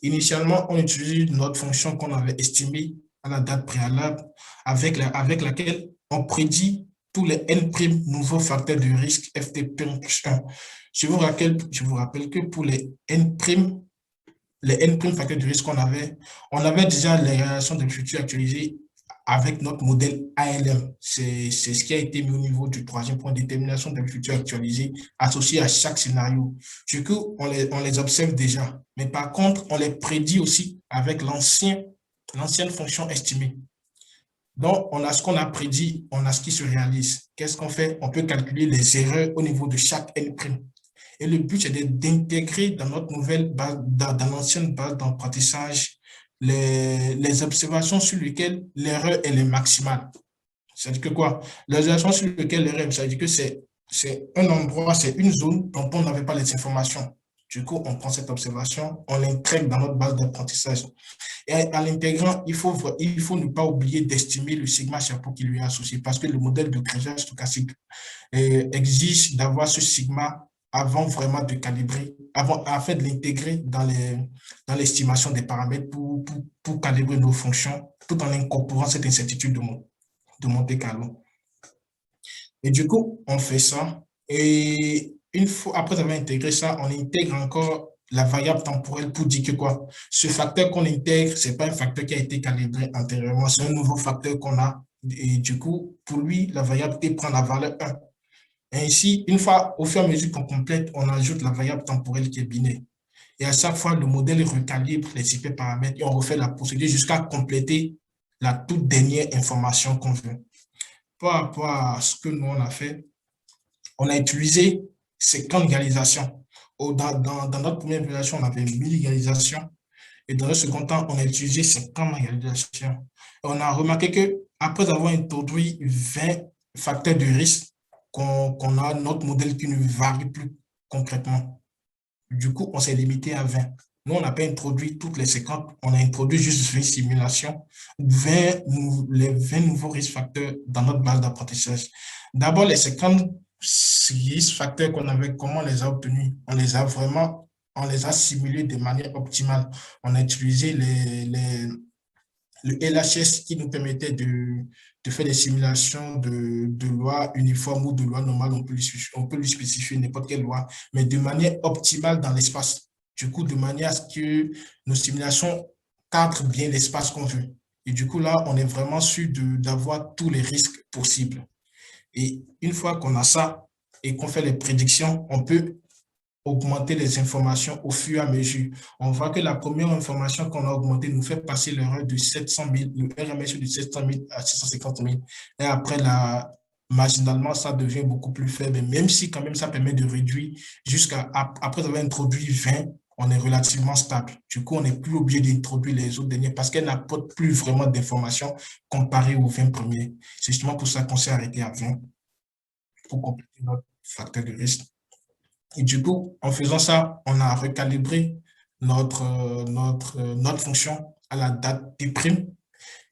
Initialement, on utilise notre fonction qu'on avait estimée à la date préalable avec laquelle on prédit tous les N' nouveaux facteurs de risque FT' plus 1. Je vous rappelle que pour les N' facteurs de risque on avait déjà les réactions de futurs actualisées avec notre modèle ALM. C'est ce qui a été mis au niveau du troisième point, détermination des futurs actualisés, associé à chaque scénario. Du coup, on les observe déjà. Mais par contre, on les prédit aussi avec l'ancienne fonction estimée. Donc, on a ce qu'on a prédit, on a ce qui se réalise. Qu'est-ce qu'on fait? On peut calculer les erreurs au niveau de chaque N'. Et le but, c'est d'intégrer dans notre nouvelle base, dans l'ancienne base d'apprentissage, les observations sur lesquelles l'erreur est maximale. C'est-à-dire que quoi? Les observations sur lesquelles l'erreur, ça veut dire que c'est un endroit, c'est une zone dont on n'avait pas les informations. Du coup, on prend cette observation, on l'intègre dans notre base d'apprentissage. Et à l'intégrant, il faut ne pas oublier d'estimer le sigma chapeau qui lui est associé parce que le modèle de création stochastique exige d'avoir ce sigma avant vraiment de calibrer, afin de l'intégrer dans l'estimation des paramètres pour calibrer nos fonctions, tout en incorporant cette incertitude de Monte-Carlo. Et du coup, on fait ça. Et une fois, après avoir intégré ça, on intègre encore la variable temporelle pour dire que quoi? Ce facteur qu'on intègre, ce n'est pas un facteur qui a été calibré antérieurement, c'est un nouveau facteur qu'on a. Et du coup, pour lui, la variable T prend la valeur 1. Et ici, une fois, au fur et à mesure qu'on complète, on ajoute la variable temporelle qui est binaire. Et à chaque fois, le modèle recalibre les hyperparamètres et on refait la procédure jusqu'à compléter la toute dernière information qu'on veut. Par rapport à ce que nous, on a fait, on a utilisé ces camps d'égalisation. Dans notre première évaluation, on avait 1000 égalisations. Et dans le second temps, on a utilisé ces camps d'égalisation. On a remarqué qu'après avoir introduit 20 facteurs de risque, qu'on a notre modèle qui ne varie plus concrètement. Du coup, on s'est limité à 20. Nous, on n'a pas introduit toutes les séquences, on a introduit juste 20 simulations, les 20 nouveaux risques facteurs dans notre base d'apprentissage. D'abord, les séquences risques facteurs qu'on avait, comment on les a obtenus? On les a simulés de manière optimale. On a utilisé le LHS qui nous permettait de faire des simulations de lois uniformes ou de lois normales. On peut lui spécifier n'importe quelle loi, mais de manière optimale dans l'espace. Du coup, de manière à ce que nos simulations cadrent bien l'espace qu'on veut. Et du coup, là, on est vraiment sûr d'avoir tous les risques possibles. Et une fois qu'on a ça et qu'on fait les prédictions, on peut augmenter les informations au fur et à mesure. On voit que la première information qu'on a augmentée nous fait passer l'erreur de 700 000, le RMS de 700 000 à 650 000. Et après, marginalement, ça devient beaucoup plus faible, même si quand même ça permet de réduire après avoir introduit 20, on est relativement stable. Du coup, on n'est plus obligé d'introduire les autres derniers parce qu'elles n'apportent plus vraiment d'informations comparées aux 20 premiers. C'est justement pour ça qu'on s'est arrêté à 20 pour compléter notre facteur de risque. Et du coup, en faisant ça, on a recalibré notre fonction à la date T'.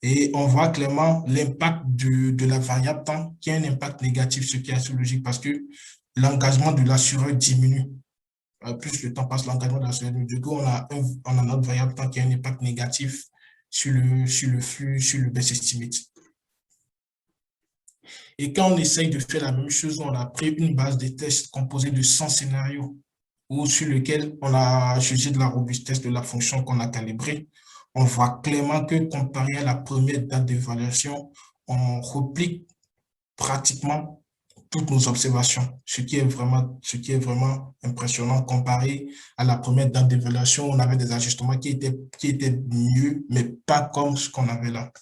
Et on voit clairement l'impact de la variable temps qui a un impact négatif, ce qui est assez logique parce que l'engagement de l'assureur diminue. Plus le temps passe, l'engagement de l'assureur diminue. Du coup, on a notre variable temps qui a un impact négatif sur le flux, sur le best estimate. Et quand on essaye de faire la même chose, on a pris une base de tests composée de 100 scénarios ou sur lequel on a jugé de la robustesse de la fonction qu'on a calibrée. On voit clairement que comparé à la première date d'évaluation, on replique pratiquement toutes nos observations, ce qui est vraiment impressionnant comparé à la première date d'évaluation. On avait des ajustements qui étaient mieux, mais pas comme ce qu'on avait là.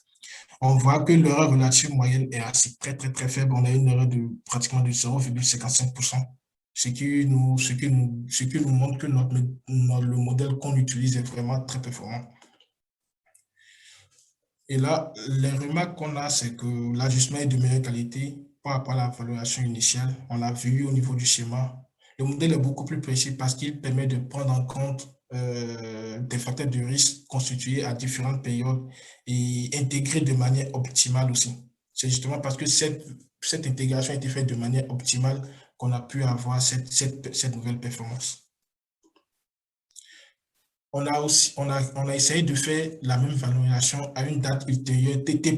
On voit que l'erreur relative moyenne est assez très faible. On a une erreur de pratiquement de 0,55%, ce qui nous montre que le modèle qu'on utilise est vraiment très performant. Et là, les remarques qu'on a, c'est que l'ajustement est de meilleure qualité par rapport à la valorisation initiale. On l'a vu au niveau du schéma. Le modèle est beaucoup plus précis parce qu'il permet de prendre en compte des facteurs de risque constitués à différentes périodes et intégrés de manière optimale aussi. C'est justement parce que cette intégration a été faite de manière optimale qu'on a pu avoir cette nouvelle performance. On a essayé de faire la même valorisation à une date ultérieure, T' qui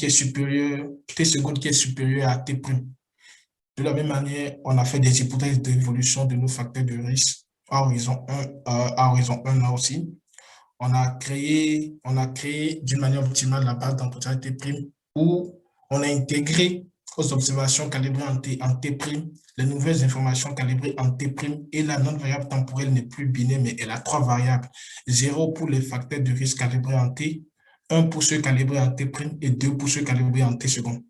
est supérieur, T seconde qui est supérieur à T'. De la même manière, on a fait des hypothèses d'évolution de nos facteurs de risque à horizon 1 là aussi. on a créé d'une manière optimale la base d'apprentissage T', où on a intégré aux observations calibrées en T', les nouvelles informations calibrées en T', et la non-variable temporelle n'est plus binaire, mais elle a 3 variables. 0 pour les facteurs de risque calibrés en T, 1 pour ceux calibrés en T' et 2 pour ceux calibrés en T second.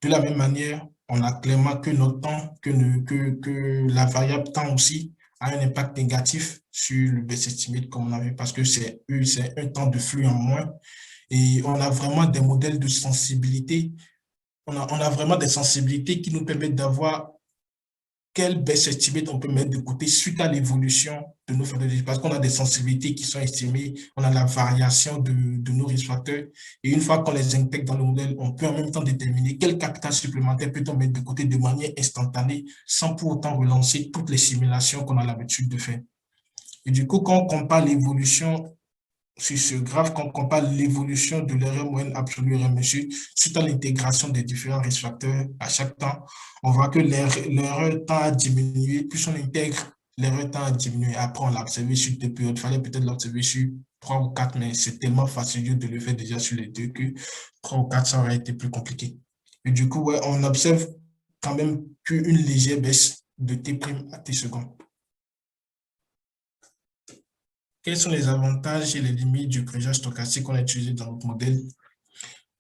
De la même manière, on a clairement que notre temps, que la variable temps aussi a un impact négatif sur le best estimate, comme on a vu, parce que c'est un temps de flux en moins. Et on a vraiment des modèles de sensibilité. On a vraiment des sensibilités qui nous permettent d'avoir quel best estimate on peut mettre de côté suite à l'évolution de nos facteurs de risque. Parce qu'on a des sensibilités qui sont estimées, on a la variation de nos risques facteurs. Et une fois qu'on les intègre dans le modèle, on peut en même temps déterminer quel capital supplémentaire peut-on mettre de côté de manière instantanée sans pour autant relancer toutes les simulations qu'on a l'habitude de faire. Et du coup, quand on compare l'évolution sur ce graphe, quand on compare l'évolution de l'erreur moyenne absolue RMSU suite à l'intégration des différents risques facteurs à chaque temps, on voit que l'erreur tend à diminuer. Plus on intègre, l'erreur tend à diminuer. Après, on l'a observé sur 2 périodes. Il fallait peut-être l'observer sur 3 ou 4, mais c'est tellement fastidieux de le faire déjà sur les 2 que 3 ou 4, ça aurait été plus compliqué. Et du coup, ouais, on observe quand même qu'une légère baisse de T' à T second. Quels sont les avantages et les limites du corrigage stochastique qu'on a utilisé dans notre modèle?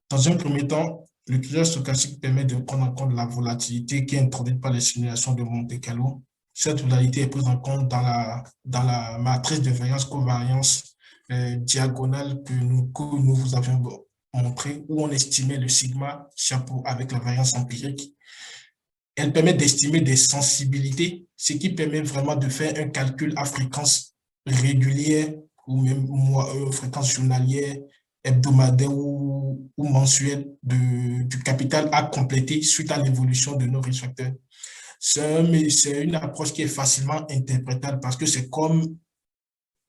Dans un premier temps, le corrigage stochastique permet de prendre en compte la volatilité qui est introduite par les simulations de Monte-Carlo. Cette volatilité est prise en compte dans la matrice de variance-covariance diagonale que nous vous avions montré, où on estimait le sigma chapeau avec la variance empirique. Elle permet d'estimer des sensibilités, ce qui permet vraiment de faire un calcul à fréquence régulière ou même fréquence journalière, hebdomadaire ou mensuelle du capital à compléter suite à l'évolution de nos risques facteurs. C'est une approche qui est facilement interprétable parce que c'est comme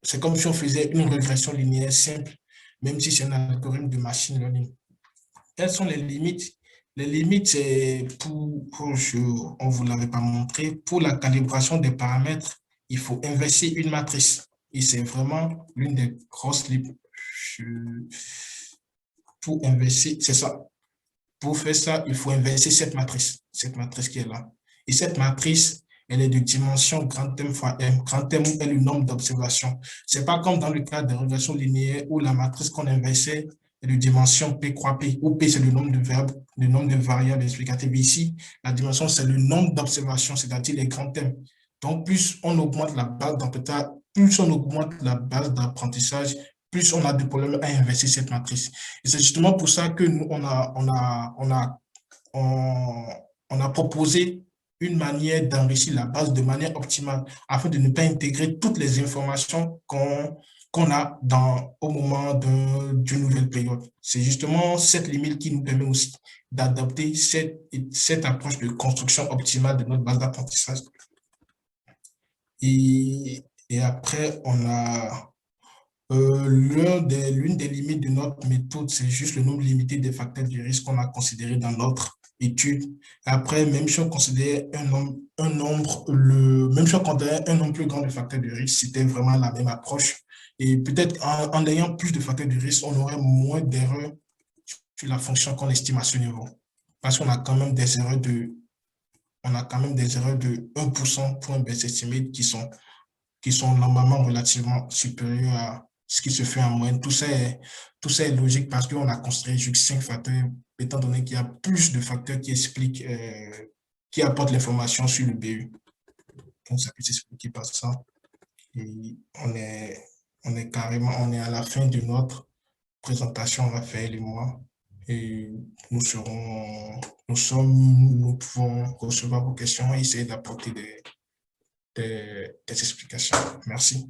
si on faisait une régression linéaire simple, même si c'est un algorithme de machine learning. Quelles sont les limites? Les limites, c'est on ne vous l'avait pas montré, pour la calibration des paramètres, il faut inverser une matrice. Et c'est vraiment l'une des grosses limites. Pour inverser, c'est ça. Pour faire ça, il faut inverser cette matrice qui est là. Et cette matrice, elle est de dimension grand M fois M. Grand M est le nombre d'observations. Ce n'est pas comme dans le cas de régression linéaire où la matrice qu'on inversait est de dimension P croix P, où P c'est le nombre de verbes, le nombre de variables explicatives. Ici, la dimension c'est le nombre d'observations, c'est-à-dire les grands thèmes. Donc, plus on augmente la base d'apprentissage, plus on a de problèmes à inverser cette matrice. Et c'est justement pour ça que nous, on a proposé une manière d'enrichir la base de manière optimale afin de ne pas intégrer toutes les informations qu'on a au moment d'une nouvelle période. C'est justement cette limite qui nous permet aussi d'adapter cette approche de construction optimale de notre base d'apprentissage. Et après, on a l'une des limites de notre méthode, c'est juste le nombre limité des facteurs de risque qu'on a considéré dans notre étude. Après, même si on considérait un nombre plus grand de facteurs de risque, c'était vraiment la même approche. Et peut-être en ayant plus de facteurs de risque, on aurait moins d'erreurs sur la fonction qu'on estime à ce niveau. Parce qu'on a quand même des erreurs de 1% pour un best estimate qui sont normalement relativement supérieurs à ce qui se fait en moyenne. Tout ça est logique parce qu'on a construit juste 5 facteurs, étant donné qu'il y a plus de facteurs qui expliquent, qui apportent l'information sur le BU. Donc, ça peut s'expliquer par ça. Et on est à la fin de notre présentation, Raphaël et moi. Et nous pouvons recevoir vos questions et essayer d'apporter des explications. Merci.